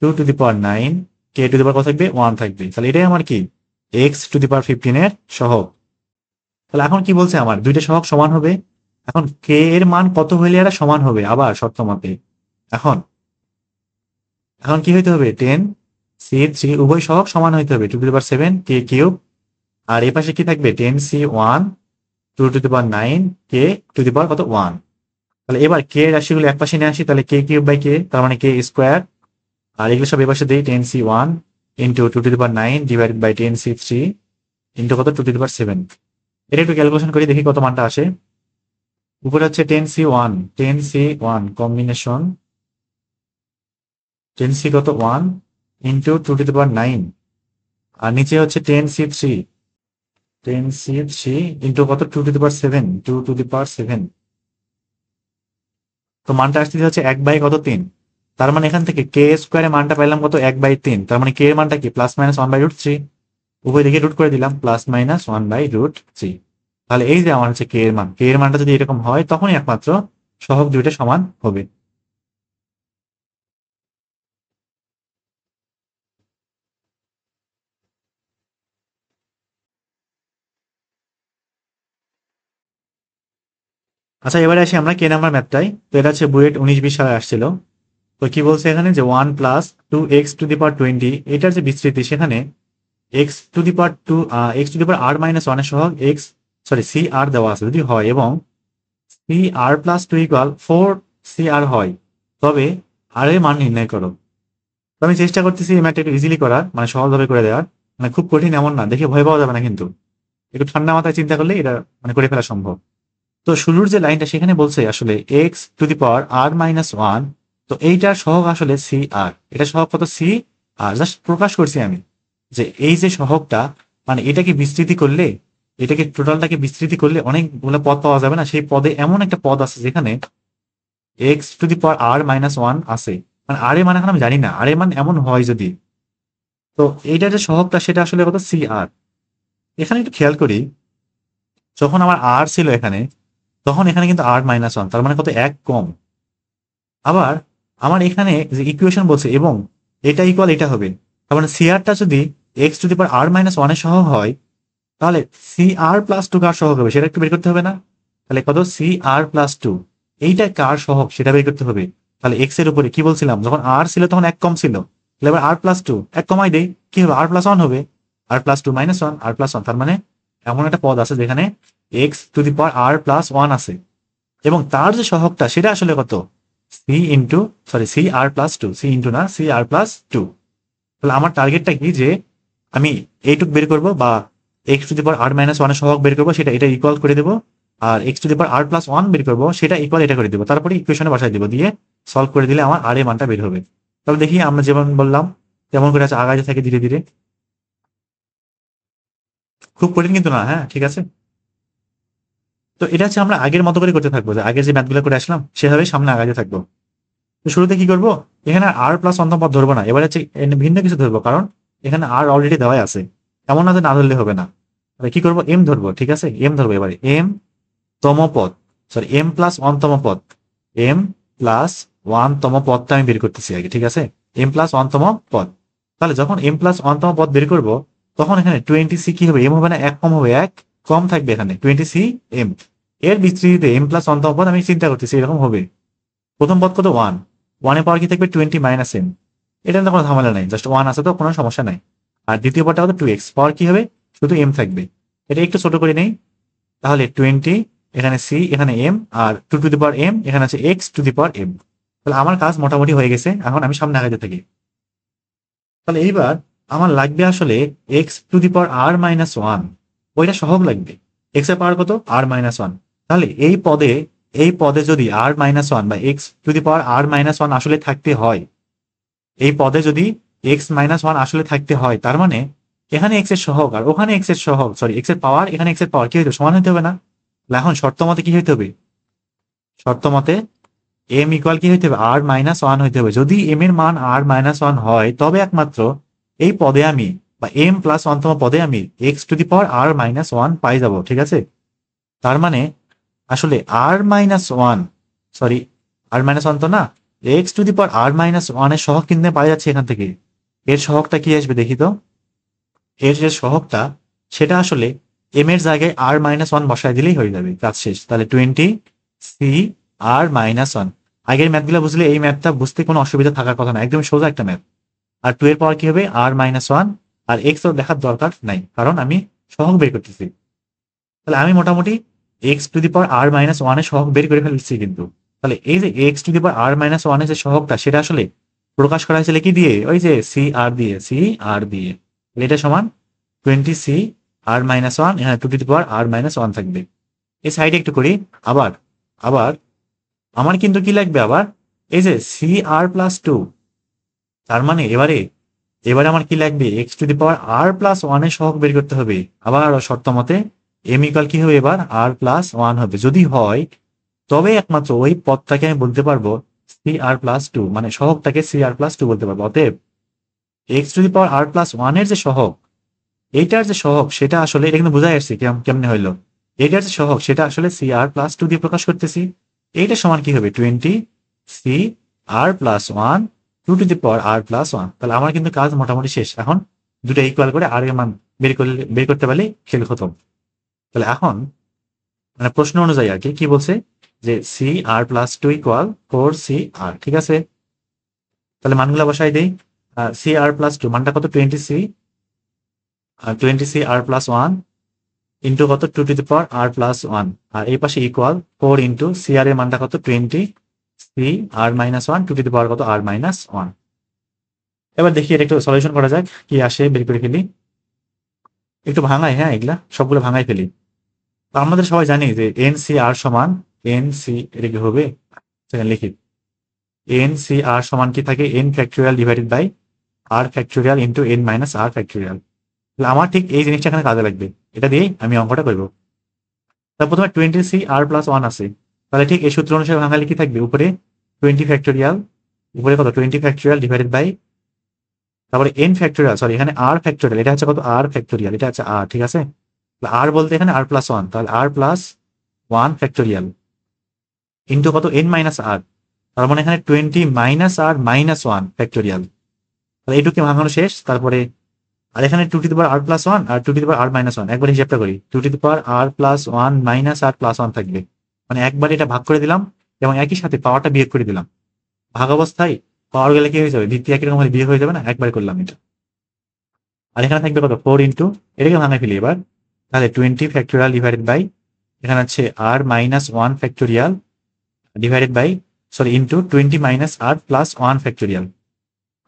2 to the power 9, K to the power কত থাকবে, 1 থাকবে। তাহলে এটাই আমার কি, এক্স টু দি পাওয়ার 15 এর সহগ। তাহলে এখন কি বলছে, আমার দুইটা সহগ সমান হবে। এখন কে এর মান কত হইলে এরা সমান হবে, আবার শর্ত মতে। এখন এখন কি হইতে হবে, 10c3 উভয় সহগ সমান হইতে হবে, 2 টু দি পাওয়ার 7 k³ আর এই পাশে কি থাকবে, 10c1, 2 to the power 9 K to the power কত, 1। তাহলে এবার কে রাশিগুলো এক পাশে নিয়ে আসি, তাহলে k³ কে, তার মানে k²। আর এগুলো সব এপাশে দিই, 10c1 into 2 to the power 9 divided by 10c3 into কত, 2 টু দি পাওয়ার 7। এটা একটু ক্যালকুলেশন করি, দেখি কত মানটা আসে। উপরে হচ্ছে 10c1 কম্বিনেশন 10c কত, 1 ইন্টু 2 টু দি পাওয়ার 9, আর নিচে হচ্ছে 10c3 10c3 ইন্টু কত 2 to the power 7, 2 to the পাওয়ার 7। তো মানটা আসতে হচ্ছে 1/3। তার মানে এখান থেকে কে স্কোয়ারে মানটা পাইলাম কত 1/3। তার মানে কে এর মানটা কি +-1/√3। উভয় দিকে রুট করে দিলাম, +-1/√3। তাহলে এই যে আমার হচ্ছে কে এর মান, কে এর মানটা যদি এরকম হয় তখনই একমাত্র সহগ দুইটা সমান হবে। আচ্ছা এবারে আসি আমরা কে নাম্বার ম্যাথটাই। তো এটা হচ্ছে বুয়েট 19-20 সালে আসছিল। তো কি বলছে এখানে যে 1 + 2x⁻²০ এটার যে বিস্তৃতি, সেখানে x⁻² এর সহগ সি আর দেওয়া আছে যদি হয়, এবং CR+2 = 4CR হয়, তবে আর এর মান নির্ণয় করো। তো আমি চেষ্টা করতেছি এই ম্যাথটা একটু ইজিলি করার, মানে সহজভাবে করে দেওয়ার। মানে খুব কঠিন এমন না, দেখে ভয় পাওয়া যাবে না, কিন্তু একটু ঠান্ডা মাথায় চিন্তা করলে এটা মানে করে ফেলা সম্ভব। তো শুরুর যে লাইনটা সেখানে বলছে আসলে x⁻r−1। তো এইটার সহগ আসলে সি আর, এটা সহগ কত সি আর, জাস্ট প্রকাশ করছি আমি যে এই যে সহগটা, মানে এটাকে বিস্তৃতি করলে, এটাকে টোটালটাকে বিস্তৃতি করলে অনেকগুলো পদ পাওয়া যাবে না, সেই পদে এমন একটা পদ আছে যেখানে x⁻r−1 আছে। মানে আর এর মান এখন আমি জানি না, আর এর মান এমন হয় যদি, তো এইটা যে সহগটা সেটা আসলে কত সি আর। এখানে একটু খেয়াল করি, যখন আমার আর ছিল এখানে, তখন এখানে কিন্তু r−1, তার মানে কত 1 কম। আবার আমার এখানে যে ইকুয়েশন বলছে এবং এটা ইকুয়াল এটা হবে, তার মানে সিআরটা যদি x⁻r−1 এর সহগ হয়, তাহলে CR+2 কার সহগ হবে সেটা একটু বের করতে হবে না? তাহলে কত CR+2, এইটা কার সহগ সেটা বের করতে হবে। তাহলে এক্স এর উপরে কি বলছিলাম, যখন আর ছিল তখন 1 কম ছিল, তাহলে এবার r+2 1 কমাই দেই, কি হবে r+1 হবে, r+2 - 1 r+1। তার মানে এমন একটা পদ আছে যেখানে x⁻r+1 আছে, এবং তার যে সহগটা সেটা আসলে কত CR+2, সি ইন্টু না CR+2। তাহলে আমার টার্গেটটা কি, যে আমি এইটুক বের করবো, বা x⁻r−1 এর সহগ বের করবো, সেটা এটা ইকুয়াল করে দেবো, আর x⁻r+1 বের করবো, সেটা ইকুয়াল এটা করে দেবো, তারপরে ইকুয়েশনে বসাই দেবো, দিয়ে সলভ করে দিলে আমার আর এর মানটা বের হবে। তাহলে দেখি আমরা যেমন বললাম তেমন করে আছে, আগাইতে থাকে ধীরে ধীরে। খুব কঠিন কিন্তু না, হ্যাঁ ঠিক আছে। তো এটা হচ্ছে আমরা আগের মতো করে করতে থাকবো, যে আগের যে ম্যাথগুলো করে আসলাম সেভাবে সামনে আগাইতে থাকবো। তো শুরুতে কি করবো, এখানে r+ অন্তঃপদ ধরবো না, এবার হচ্ছে ভিন্ন কিছু ধরবো, কারণ এখানে আর অলরেডি দেওয়াই আছে, এমন না যে না ধরলে হবে না। তাহলে কি করবো, এম ধরবো, ঠিক আছে, এম ধরবো এবারে, এম তম পদ, সরি m+1 তম পদ, m+1 তম পদটা আমি বের করতেছি আগে, ঠিক আছে, m+1 তম পদ। তাহলে যখন m+1 তম পদ বের করবো, তখন এখানে 20c কি হবে, এম হবে না, 1 কম হবে, 1 কম থাকবে এখানে 20c এম। এর বিস্তৃতিতে m+1 তম পদ আমি চিন্তা করতেছি এরকম হবে। প্রথম পদ কত 1, 1 এর পাওয়ার কি থাকবে 20 - m, এটা কোনো ঝামেলা নাই, জাস্ট 1 আছে তো কোনো সমস্যা নাই। আর দ্বিতীয় পদটা হলো 2x, পাওয়ার কি হবে, শুধু m থাকবে। এটা একটু ছোট করে নেই, তাহলে 20, এখানে c এখানে m, আর 2 টু দি পাওয়ার m এখানে আছে x⁻m। তাহলে আমার কাজ মোটামুটি হয়ে গেছে, এখন আমি সামনে আগাতে থাকি। তাহলে এইবার আমার লাগবে আসলে x⁻r−1, ওইটা সহগ লাগবে। x এর পাওয়ার কত r−1। তাহলে এই পদে যদি r−1 বা x⁻r−1 আসলে থাকতে হয়, এই পদে যদি x−1 আসলে থাকতে হয়, তার মানে এখানে x এর সহগ আর ওখানে x এর সহগ, সরি x এর পাওয়ার এখানে x এর পাওয়ার কি হইতে সমান হইতে হবে না? তাহলে এখন শর্ত মতে কি হইতে হবে, শর্ত মতে m ইকুয়াল কি হইতে হবে, r−1 হইতে হবে। যদি m এর মান r−1 হয়, তবে একমাত্র এই পদে আমি, বা m+1 তম পদে আমি x⁻r−1 পাই যাব, ঠিক আছে। তার মানে আসলে r−1, সরি r−1 তো না, x⁻r−1 এর সহগ কিনতে পাওয়া যাচ্ছে এখান থেকে। এর সহগটা কি আসবে দেখি তো, এর যে সহগটা সেটা আসলে m এর জায়গায় r−1 বসায় দিলেই হয়ে যাবে, কাজ শেষ। তাহলে 20 CR−1। আগের ম্যাথগুলো বুঝলে এই ম্যাথটা বুঝতে কোনো অসুবিধা থাকার কথা না, একদম সোজা একটা ম্যাথ। আর 2 এর পাওয়ার কি হবে r−1, আর x তো দেখার দরকার নাই কারণ আমি সহগ বের করতেছি। তাহলে আমি মোটামুটি x⁻r−1 এর সহগ বের করে ফেলছি কিন্তু। তাহলে এই যে x⁻r−1 এর যে সহগটা সেটা আসলে প্রকাশ করা হয়েছিল কি দিয়ে, ওই যে CR দিয়ে। এটা সমান 20 CR−1, এখানে 2r−1 থাকবে। এই সাইডে একটু করি, আবার আবার আমার কিন্তু কি লাগবে আবার, এই যে CR+2। তার মানে এবারে এবারে আমার কি লাগবে, X to the power R plus ওয়ানের সহগ বের করতে হবে। আবার শর্ত মতে এম ইকুয়াল কি হবে, এবার আর প্লাস ওয়ান হবে। যদি হয় তবে একমাত্র ওই পদটাকে আমি বলতে পারবো সি আর প্লাস টু, মানে সহগটাকে সি আর প্লাস টু বলতে পারবো। অতএব X to the power R plus ওয়ানের যে সহগ, এইটার যে সহগ সেটা আসলে, এটা কিন্তু বোঝাই আসছে কেমনে হইলো, এইটার যে সহগ সেটা আসলে সি আর প্লাস টু দিয়ে প্রকাশ করতেছি। এইটা সমান কি হবে, 20 C R plus one two to the power R plus one. তাহলে আমার কিন্তু কাজ মোটামুটি শেষ। এখন দুটো ইকুয়াল করে আর এর মান বের করতে পারলে খেল খতম। তাহলে এখন মানে প্রশ্ন অনুযায়ী আর কি কি বলছে যে সি আর প্লাস টু ইকুয়াল 4 সি আর, ঠিক আছে। তাহলে মানগুলা বসাই দেই। সি আর প্লাস টু মানটা কত, 20 সি, 20 সি আর প্লাস ওয়ান ইন্টু কত, two to the power R plus one, আর এই পাশে ইকুয়াল 4 ইন্টু সি আর এর মানটা কত, 20 C r minus one two to the power কত, আর মাইনাস ওয়ান। এবার দেখি এটা একটু সলিউশন করা যাক, কি আসে বের করে ফেলি। একটু ভাঙাই, হ্যাঁ এগুলা সবগুলো ভাঙাই ফেলি। তো আমাদের সবাই জানি যে এন সি আর সমান এন সি, এটা কি হবে, সেখানে লিখি এন সি আর সমান কি থাকে, N factorial divided by R factorial into N minus R factorial. আমার ঠিক এই জিনিসটা এখানে কাজে লাগবে, এটা দিয়েই আমি অঙ্কটা করবো। তার প্রথমে 20 সি আর প্লাস ওয়ান আছে, তাহলে ঠিক এই সূত্র অনুসারে ভাঙালে কি থাকবে, উপরে 20 ফ্যাক্টোরিয়াল, উপরে কত 20 ফ্যাক্টোরিয়াল ডিভাইডেড বাই, তারপরে এন ফ্যাক্টোরিয়াল, সরি এখানে আর ফ্যাক্টোরিয়াল, এটা হচ্ছে কত আর ফ্যাক্টোরিয়াল, এটা হচ্ছে আর, ঠিক আছে। আর বলতে এখানে আর প্লাস ওয়ান, তাহলে R plus one factorial into কত এন মাইনাস আর, তার মানে এখানে 20 minus R minus one factorial. তাহলে এইটুকু ভাঙানো শেষ। তারপরে আর এখানে two to the power R plus one আর two to the power R minus one, একবার হিসাবটা করি, two to the power R plus one minus R plus one থাকবে, মানে একবার এটা ভাগ করে দিলাম এবং একই সাথে পাওয়ারটা বিয়োগ করে দিলাম। ভাগ অবস্থায় পাওয়ার গেলে কি হয়ে যাবে, দ্বিতীয় একই রকম বিয়োগ হয়ে যাবে না, একবার করলাম এটা। আর এখানে থাকবে কত, 4 ইন্টু, এটাকে ভাঙাই ফেলি এবার, তাহলে 20 ফ্যাক্টোরিয়াল ডিভাইডেড বাই, এখানে হচ্ছে r minus one factorial divided by, sorry into 20 minus R plus one factorial.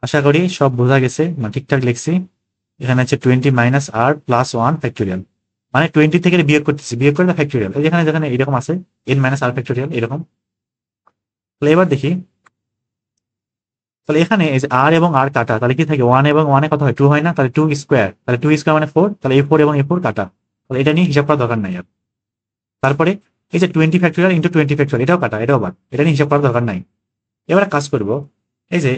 আশা করি সব বোঝা গেছে, মানে ঠিকঠাক লিখছি। এখানে হচ্ছে 20 মাইনাস আর প্লাস ওয়ান ফ্যাক্টোরিয়াল, মানে 20 থেকে বিয়োগ করতেছি, বিয়োগ করে ফ্যাক্টোরিয়াল, যেখানে যেখানে এরকম আছে এন মাইনাস আর ফ্যাক্টোরিয়াল এরকম। তাহলে এবার দেখি, তাহলে এখানে এই যে আর এবং আর কাটা, তাহলে কি থাকে, ওয়ান এবং ওয়ানে কত হয়, টু হয় না, তাহলে টু স্কোয়ার, তাহলে টু স্কোয়ার মানে ফোর, তাহলে A4 এবং A4 কাটা, তাহলে এটা নিয়ে হিসাব করার দরকার নাই আর। তারপরে এই যে 20 ফ্যাক্টোরিয়াল ইন্টু 20 ফ্যাক্টোরিয়াল, এটাও কাটা, এটাও বাদ, এটা নিয়ে হিসাব করার দরকার নাই। এবার কাজ করবো, এই যে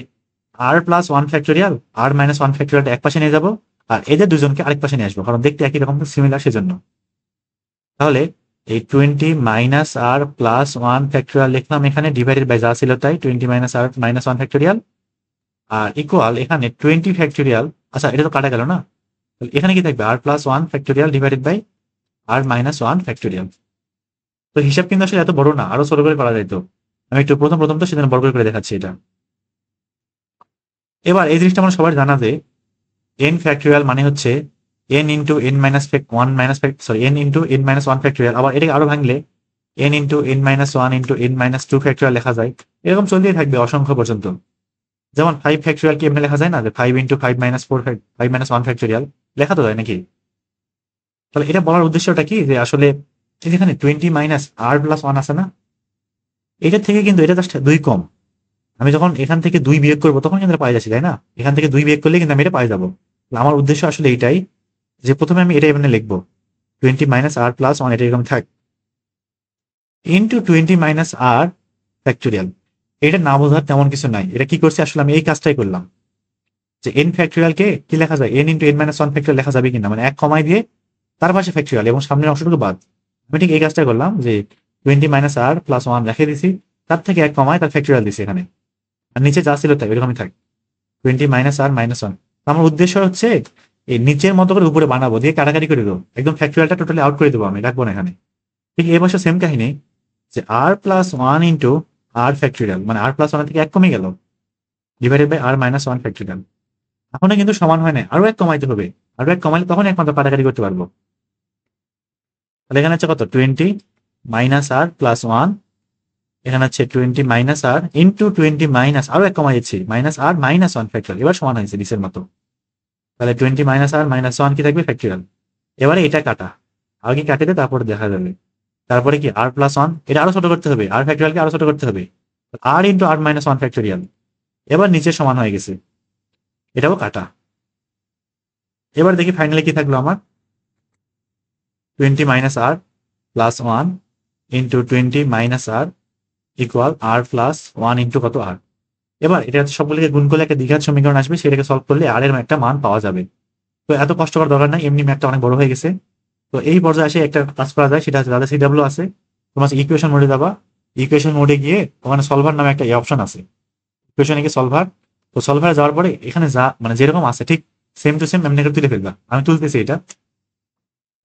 আর প্লাস ওয়ান ফ্যাক্টোরিয়াল আর মাইনাস ওয়ান ফ্যাক্টোরিয়ালটা এক পাশে নিয়ে যাবো, আর এদের দুজনকে আরেক পাশে নিয়ে আসবো, কারণ দেখতে একই রকম সিমিলার সেজন্য। তাহলে এই 20 মাইনাস আর প্লাস ওয়ান ফ্যাক্টোরিয়াল লিখলাম এখানে, ডিভাইডেড বাই যা ছিল তাই, 20 minus R minus one factorial, আর ইকুয়াল এখানে 20 ফ্যাক্টোরিয়াল, আচ্ছা এটা তো কাটা গেল না, এখানে কি থাকবে, r plus one factorial divided by R minus one factorial. তো হিসাব কিন্তু আসলে এত বড় না, আরো ছোট করে করা যাইতো, আমি একটু প্রথম প্রথম তো সেজন্য বড় করে দেখাচ্ছি এটা। এবার এই জিনিসটা আমার সবার জানা যে এন ফ্যাক্টোরিয়াল মানে হচ্ছে N into N minus one minus sorry N into N minus one factorial, আবার এটাকে আরো ভাঙলে N into N minus one into N minus two factorial লেখা যায়, এরকম চলতেই থাকবে অসংখ্য পর্যন্ত। যেমন 5 ফ্যাক্টোরিয়াল কি এমনি লেখা যায় না, যে 5 into 5 minus 4 5 minus one factorial লেখা তো যায় নাকি। তাহলে এটা বলার উদ্দেশ্যটা কি, যে আসলে যেখানে 20 মাইনাস আর প্লাস ওয়ান আছে না, এটার থেকে কিন্তু এটা জাস্ট দুই কম, আমি যখন এখান থেকে দুই বিয়োগ করবো তখন কিন্তু পাই যাচ্ছি, তাই না, এখান থেকে দুই বিয়োগ করলে কিন্তু আমি এটা পাই যাবো। আমার উদ্দেশ্য আসলে এইটাই, যে প্রথমে আমি এটা এখানে লিখবো 20 মাইনাস আর প্লাস ওয়ান, এটা এরকম থাক ইন্টু 20 মাইনাস আর ফ্যাক্টোরিয়াল। এটা না বোঝার তেমন কিছু নাই, এটা কি করছি আসলে আমি এই কাজটাই করলাম, যে এন ফ্যাক্টোরিয়ালকে কি লেখা যায়, N into N minus one factorial লেখা যাবে কিনা, মানে এক কমাই দিয়ে তার পাশে ফ্যাক্টোরিয়াল এবং সামনের অংশটুকু বাদ। আমি ঠিক এই কাজটা করলাম, যে 20 মাইনাস আর প্লাস ওয়ান রেখে দিছি, তার থেকে এক কমায় তার ফ্যাক্টোরিয়াল দিছি এখানে, আর নিচে যা ছিল তাই এরকমই থাক 20 মাইনাস আর মাইনাস ওয়ান। আমার উদ্দেশ্য হচ্ছে এই নিচের মতো করে উপরে বানাবো, দিয়ে কাটাকাটি করে দেবো, একদম ফ্যাক্টোরিয়ালটা টোটালি আউট করে দেবো, আমি রাখবো না এখানে। ঠিক এই বছর সেম কাহিনী, যে R plus one into R factorial, মানে আর প্লাস ওয়ান থেকে এক কমে গেল, divided by R minus one factorial. এখনো কিন্তু সমান হয় না, আরো এক কমাইতে হবে, আরো এক কমাইলে তখন একমাত্র কাটাকাটি করতে পারবো। তাহলে এখানে হচ্ছে কত, 20 মাইনাস আর প্লাস ওয়ান, এখানে হচ্ছে 20 মাইনাস আর ইন্টু 20 মাইনাস আরো এক কমাই দিচ্ছি minus R minus one factorial, এবার সমান হয়েছে নিচের মতো। তাহলে 20 মাইনাস আর মাইনাস ওয়ান কি থাকবে, ফ্যাক্টোরিয়াল। এবারে এটা কাটা, আগে কাটিতে তারপরে দেখা যাবে। তারপরে কি আর প্লাস ওয়ান, এটা আরো ছোট করতে হবে, আর ফ্যাক্টোরিয়ালকে আরো ছোট করতে হবে, আর into r minus one factorial. এবার নিচে সমান হয়ে গেছে, এটাও কাটা, এবার দেখি ফাইনালি কি থাকলো আমার, 20 মাইনাস আর প্লাস 1 ইন্টু 20 মাইনাস আর ইকুয়াল আর প্লাস 1 ইন্টু কত আর। এবার এটা সবগুলোকে গুণ করলে একটা দ্বিঘাত সমীকরণ আসবে, সেটাকে সলভ করলে আর এর একটা মান পাওয়া যাবে। তো এত কষ্ট করার দরকার নাই, এমনি ম্যাথটা অনেক বড় হয়ে গেছে। তো এই পর্যায়ে এসে একটা কাজ করা যায়, সেটা হচ্ছে যাদের সিডাব্লিউ আছে তোমার ইকুয়েশন মোডে যাবা, ইকুয়েশন মোডে গিয়ে ওখানে সলভার নামে একটা অপশন আছে, ইকুয়েশনে গিয়ে সলভার। তো সলভারে যাওয়ার পরে এখানে যা মানে যেরকম আছে ঠিক সেম টু সেম এমনি করে তুলে ফেলবা, আমি তুলতেছি এটা।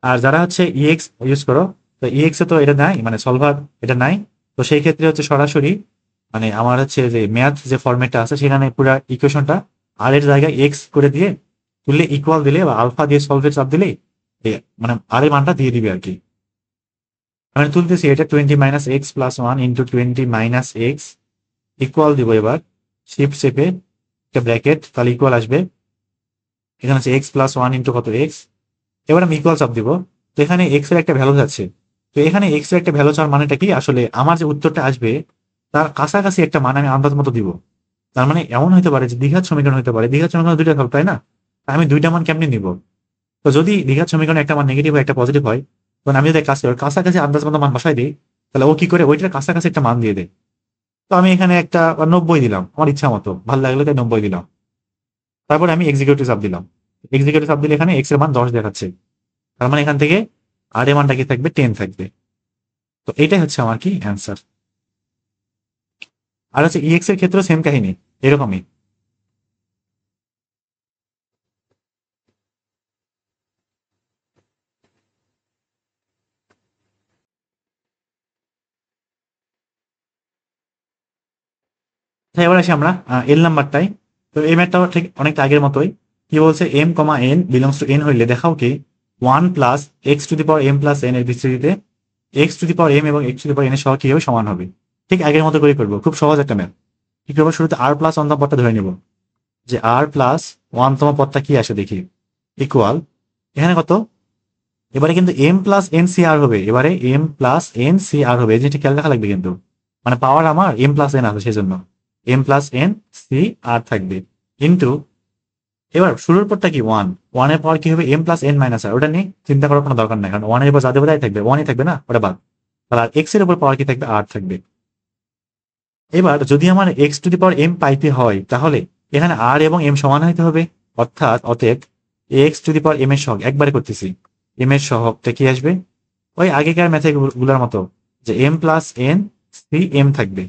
আর যারা হচ্ছে ইএক্স ইউজ করো, তো ইএক্স এ তো এটা নাই, মানে সলভার এটা নাই। তো সেই ক্ষেত্রে হচ্ছে সরাসরি মানে আমার হচ্ছে যে ম্যাথ যে ফরম্যাটটা আছে সেখানে পুরো ইকুয়েশনটা আর এর জায়গায় এক্স করে দিয়ে তুললে ইকুয়াল দিলে বা আলফা দিয়ে সলভের চাপ দিলে মানে আর এর মানটা দিয়ে দিবে আর কি। আমি তুলতেছি এটা 20 minus x plus 1 into 20 minus x equal দিব এবার শিফট চেপে একটা ব্র্যাকেট, তাহলে ইকুয়াল আসবে। এখানে হচ্ছে এক্স প্লাস 1 ইন্টু কত এক্স। এবার আমি ইকুয়াল চাপ দিব। তো এখানে এক্স এর একটা ভ্যালু যাচ্ছে, তো এখানে এক্স এর একটা ভ্যালু চাওয়ার মানেটা কি, আসলে আমার যে উত্তরটা আসবে তার কাছাকাছি একটা মান আমি আন্দাজ মতো দিব। তার মানে এমন হতে পারে যে দ্বিঘাত সমীকরণ হতে পারে, দ্বিঘাত সমীকরণ দুইটা থাকবে তাই না, আমি দুইটা মান কেমনি নিব। তো যদি দ্বিঘাত সমীকরণে একটা মান নেগেটিভ হয় একটা পজিটিভ হয়, তখন আমি যদি কাছাকাছি আন্দাজ মতো মান বসাই দিই, তাহলে ও কি করে ওইটার কাছাকাছি একটা মান দিয়ে দেয়। তো আমি এখানে একটা 90 দিলাম আমার ইচ্ছা মতো, ভালো লাগলো তাই 90 দিলাম। তারপরে আমি এক্সিকিউটিভ চাপ দিলাম, এক্সিকিউটিভ চাপ দিলে এখানে এক্স এর মান 10 দেখাচ্ছে, তার মানে এখান থেকে আর এর মানটা কি থাকবে 10 থাকবে। তো এটাই হচ্ছে আমার কি অ্যান্সার। আর হচ্ছে ইএক্স এর ক্ষেত্রে সেম কাহিনী এরকমই। আচ্ছা, এবার আসি আমরা এল নাম্বারটাই। তো এই ম্যাথটাও ঠিক অনেকটা আগের মতোই। কি বলছে, n comma n belongs to n হইলে দেখাও কি 1 plus x to the power m plus n এর বিস্তৃতিতে x to the power m এবং x to the power N এর সহ কিভাবে সমান হবে। ঠিক আগের মতো করে করবো, খুব সহজ একটা ম্যাথ। কি করবো, শুরুতে আর প্লাস ওয়ান তম পদটা ধরে নিব, যে আর প্লাস ওয়ান তম পদটা কি আসে দেখি, ইকুয়াল এখানে কত, এবারে কিন্তু এম প্লাস এন সি আর হবে, এবারে এম প্লাস এন সি আর হবে, এই জিনিসটা খেয়াল রাখা লাগবে কিন্তু, মানে পাওয়ার আমার এম প্লাস এন আছে সেই জন্য এম প্লাস এন সি আর থাকবে কিন্তু এবার শুরুর পরটা কি ওয়ান, ওয়ানের পাওয়ার কি হবে এম প্লাস এন মাইনাস আর, ওটা নিয়ে চিন্তা করার কোনো দরকার নাই, কারণ ওয়ানের উপর যা দেবো তাই থাকবে, ওয়ানই থাকবে না, ওটা বাদ। তাহলে আর এক্স এর উপর পাওয়ার কি থাকবে, আর থাকবে। এবার যদি আমার X to the power M পাইতে হয় তাহলে এখানে আর এবং এম সমান হইতে হবে, অর্থাৎ অতএব X to the power M এর সহগ একবারে করতেছি, এম এর সহগটা কি আসবে, ওই আগেকার ম্যাথে গুলার মতো যে M plus N C M থাকবে।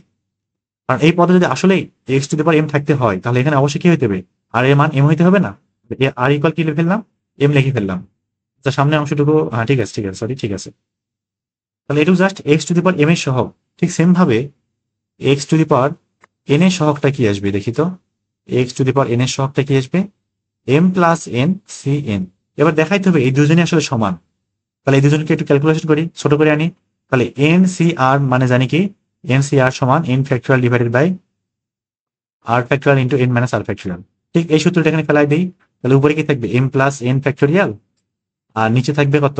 কারণ এই পদে যদি আসলেই X to the power M থাকতে হয় তাহলে এখানে অবশ্যই কি হইতে হবে, আর এর মান এম হইতে হবে না, আর ইকুয়াল কি লিখে ফেললাম, এম লিখে ফেললাম। তো সামনে অংশটুকু হ্যাঁ ঠিক আছে ঠিক আছে সরি ঠিক আছে। তাহলে এটুকু just X to the power M এর সহগ। ঠিক সেম ভাবে X to the power N এর সহগটা কি আসবে দেখি তো, X to the power N এর সহগটা কি আসবে, M plus N C N. এবার দেখাইতে হবে এই দুজনই আসলে সমান, তাহলে এই দুজনকে একটু ক্যালকুলেশন করি, ছোট করে আনি। তাহলে এন সি আর মানে জানি কি, এন সি আর সমান N factorial divided by R factorial into N minus R factorial. ঠিক এই সূত্রটা এখানে ফেলাই দিই, তাহলে উপরে কি থাকবে এম প্লাস এন ফ্যাক্টরিয়াল, আর নিচে থাকবে কত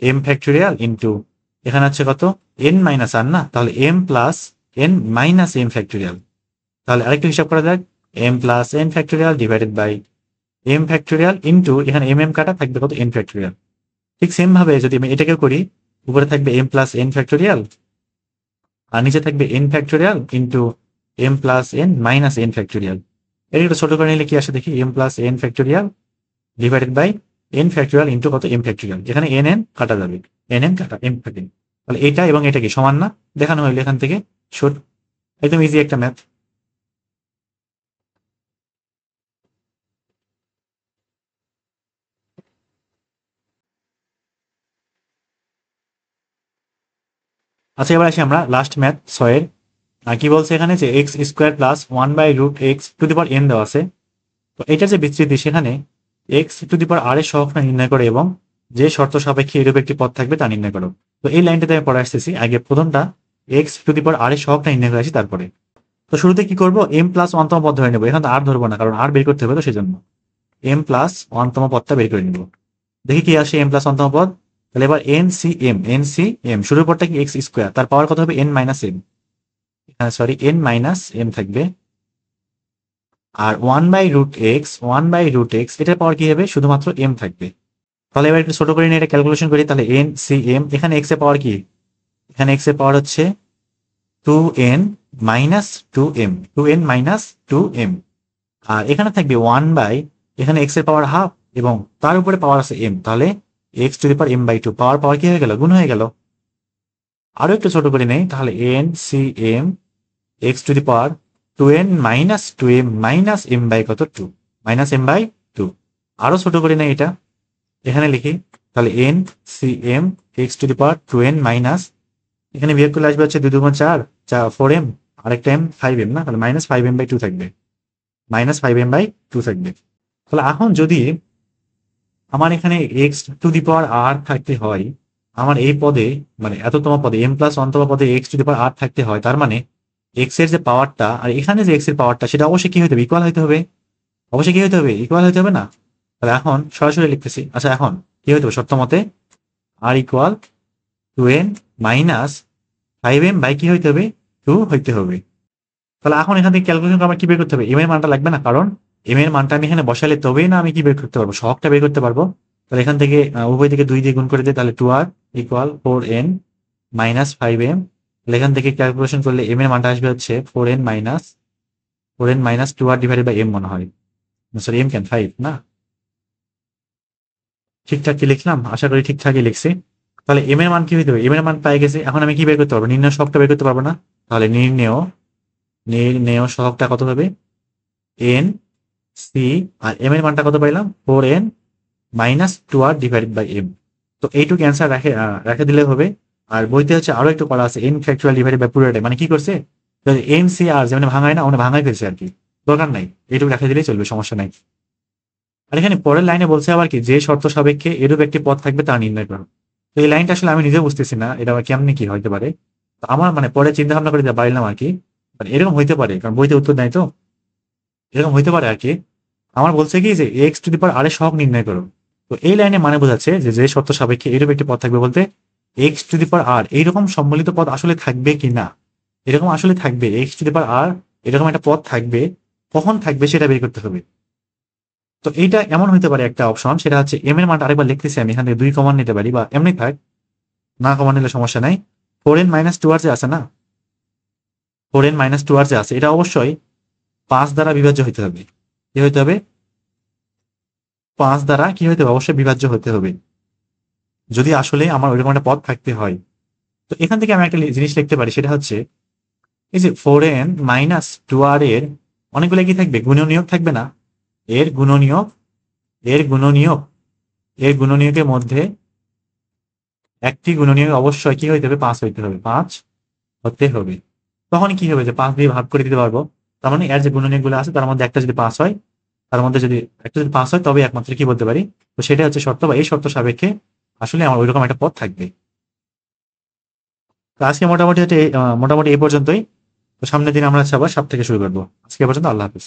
এম ফ্যাক্টরিয়াল ইন্টু এখানে হচ্ছে কত এন মাইনাস আর, না তাহলে M plus N minus M factorial. তাহলে আরেকটু হিসাব করা যাক, M plus N factorial divided by M factorial into এখানে এম এম কাটা থাকবে কত এন ফ্যাক্টরিয়াল। ঠিক সেম ভাবে যদি আমি এটাকেও করি, উপরে থাকবে এম প্লাস এন ফ্যাক্টরিয়াল আর নিচে থাকবে N factorial into M plus N minus N factorial. এটা একটু ছোট করে নিলে কি আসে দেখি, M plus N factorial divided by N factorial into কত এম ফ্যাক্টরিয়াল, এখানে এন এন কাটা যাবে, এন এন কাটা এম ফ্যাক্টরিয়াল। তাহলে এটা এবং এটা কি সমান না, দেখানো হইলে এখান থেকে শোট, একদম ইজি একটা ম্যাথ। আচ্ছা এবার আসি আমরা লাস্ট ম্যাথ ছয়ের। কি বলছে এখানে যে x square plus one by root X to the power N দেওয়া আছে। তো এটার যে বিস্তৃতি সেখানে এক্স টু দি পাওয়ার আর এর সহগটা নির্ণয় করে এবং যে শর্ত সাপেক্ষে এরূপ একটি পদ থাকবে তা নির্ণয় করো। তো এই লাইনটাতে আমি পড়ে আসতেছি, আগে প্রথমটা এক্স টু দি পাওয়ার আর এর সহগটা নির্ণয় করে আসি তারপরে। তো শুরুতে কি করবো, এম প্লাস ওয়ানতম পদ ধরে নেবো, এখানে তো আর ধরবো না কারণ আর বের করতে হবে, তো সেই জন্য এম প্লাস ওয়ানতম পদটা বের করে নিব। দেখি কি আসে এম প্লাস ওয়ানতম পদ। তাহলে এবার N C M, N C M শুরুর পরটা কি এক্স স্কোয়ার, তার পাওয়ার কত হবে N minus M, sorry N minus M থাকবে আর 1/√x এটার পাওয়ার কি হবে, শুধুমাত্র m থাকবে। তাহলে এবার একটু ছোট করে নিয়ে এটা ক্যালকুলেশন করি। তাহলে NCM, এখানে x এর পাওয়ার কি, এখানে x এর পাওয়ার হচ্ছে 2n মাইনাস 2m আর এখানে থাকবে 1 এখানে x এর পাওয়ার হাফ এবং তার উপরে পাওয়ার আছে m, তাহলে x⁻m/2 পাওয়ার কি হয়ে গেল, গুণ হয়ে গেল। আরো একটু ছোট করে নেই, তাহলে NCM x⁻2n minus 2m minus m/2 minus m/2। আরো ছোট করে নেই এটা, এখানে লিখি, তাহলে NCM x⁻2n মাইনাস, এখানে বিয়োগ করলে আসবে হচ্ছে 2 2 4 4m, আরেকটা m 5m না, তাহলে মাইনাস 5m/2 থাকবে, মাইনাস 5m/2 থাকবে। তাহলে এখন যদি আমার এখানে x⁻r থাকতে হয়, আমার এই পদে মানে এততম পদে m প্লাস অন্তম পদে x⁻r থাকতে হয়, তার মানে x এর যে পাওয়ারটা আর এখানে যে x এর পাওয়ারটা সেটা অবশ্যই কি হতে হবে, ইকুয়াল হতে হবে। অবশ্যই কি হতে হবে, ইকুয়াল হতে হবে না? তাহলে এখন সরাসরি লিখতেছি। আচ্ছা, এখন কি হতে হবে, শর্ত মতে r equal 2n minus 5m by কি হইতে হবে, 2 হইতে হবে। তাহলে এখন এখান থেকে ক্যালকুলেশন করে আমার কি বের করতে হবে, m এর মানটা লাগবে না, কারণ m এর মানটা আমি এখানে বসালে তবেই না আমি কি বের করতে পারবো, সহগটা বের করতে পারবো। তাহলে এখান থেকে উভয় দিকে 2 দিয়ে গুণ করে দিই, তাহলে 2r equal 4n minus 5m। তাহলে এখান থেকে ক্যালকুলেশন করলে m এর মানটা আসবে হচ্ছে 4n minus 2r divided by m মনে হয়, সরি m কেন 5 না। ঠিকঠাক কি লিখলাম, আশা করি ঠিকঠাকই লিখছি। তাহলে m এর মান কি হইতে হবে, m এর মান পাই গেছে, এখন আমি কি বের করতে পারবো, নির্ণয় সহগটা বের করতে পারবো না। তাহলে নির্ণেয় সহগটা কত হবে, n c, আর m এর মানটা কত পাইলাম, 4n minus 2r divided by m। তো এইটুকু অ্যান্সার রেখে দিলে হবে। আর বইতে হচ্ছে আরো একটু করা আছে, n ফ্যাক্টরিয়াল ডিভাইডেড বাই পুরোটাই, মানে কি করছে, n c r যেমন ভাঙায় না, ওখানে ভাঙাই ফেলছে আর কি, দরকার নাই, এইটুকু রেখে দিলেই চলবে, সমস্যা নাই। আর এখানে পরের লাইনে বলছে আবার কি, যে শর্ত সাপেক্ষে এরূপ একটি পথ থাকবে তা নির্ণয় করো। তো এই লাইনটা আসলে আমি নিজে বুঝতেছি না এটা আবার কেমনি কি হইতে পারে। তো আমার মানে পরে চিন্তা ভাবনা করে পারলাম আর কি, মানে এরকম হইতে পারে, কারণ বইতে উত্তর নাই তো, এরকম হইতে পারে আর কি। আমার বলছে কি যে x⁻r এর সহগ নির্ণয় করো। তো এই লাইনে মানে বোঝাচ্ছে যে যে শর্ত সাপেক্ষে এরূপ একটি পথ থাকবে বলতে x⁻r এইরকম সম্মিলিত পদ আসলে থাকবে কি না, এরকম আসলে থাকবে x⁻r, এরকম একটা পথ থাকবে, কখন থাকবে সেটা বের করতে হবে। তো এইটা এমন হইতে পারে একটা অপশন, সেটা হচ্ছে m এর মানটা আরেকবার লিখতেছি আমি, এখান থেকে 2 কমন নিতে পারি, বা এমনি থাক, না কমন নিলে সমস্যা নাই। 4n মাইনাস 2r যে আছে না, 4n মাইনাস 2r যে আছে, এটা অবশ্যই 5 দ্বারা বিভাজ্য হইতে হবে। কি হইতে হবে, 5 দ্বারা কি হইতে হবে, অবশ্যই বিভাজ্য হতে হবে, যদি আসলে আমার ওইরকম একটা পথ থাকতে হয়। তো এখান থেকে আমি একটা জিনিস লিখতে পারি, সেটা হচ্ছে এই যে 4n মাইনাস 2r এর অনেকগুলো কি থাকবে, গুণনীয়ক থাকবে না, এর গুণনীয়ক এর গুণনীয়কের মধ্যে একটি গুণনীয়ক অবশ্যই কি হইতে হবে, 5 হইতে হবে, 5 হতে হবে। তখন কি হবে, যে 5 দিয়ে ভাগ করে দিতে পারবো। তার মানে এর যে গুণনীয়ক গুলো আছে তার মধ্যে একটা যদি 5 হয়, তার মধ্যে যদি একটা যদি 5 হয়, তবে একমাত্র কি বলতে পারি, তো সেটা হচ্ছে শর্ত, বা এই শর্ত সাপেক্ষে আসলে আমার ওইরকম একটা পথ থাকবে। তো আজকে মোটামুটি এই পর্যন্তই। তো সামনের দিন আমরা আবার 7 থেকে শুরু করবো। আজকে পর্যন্ত আল্লাহ হাফিজ।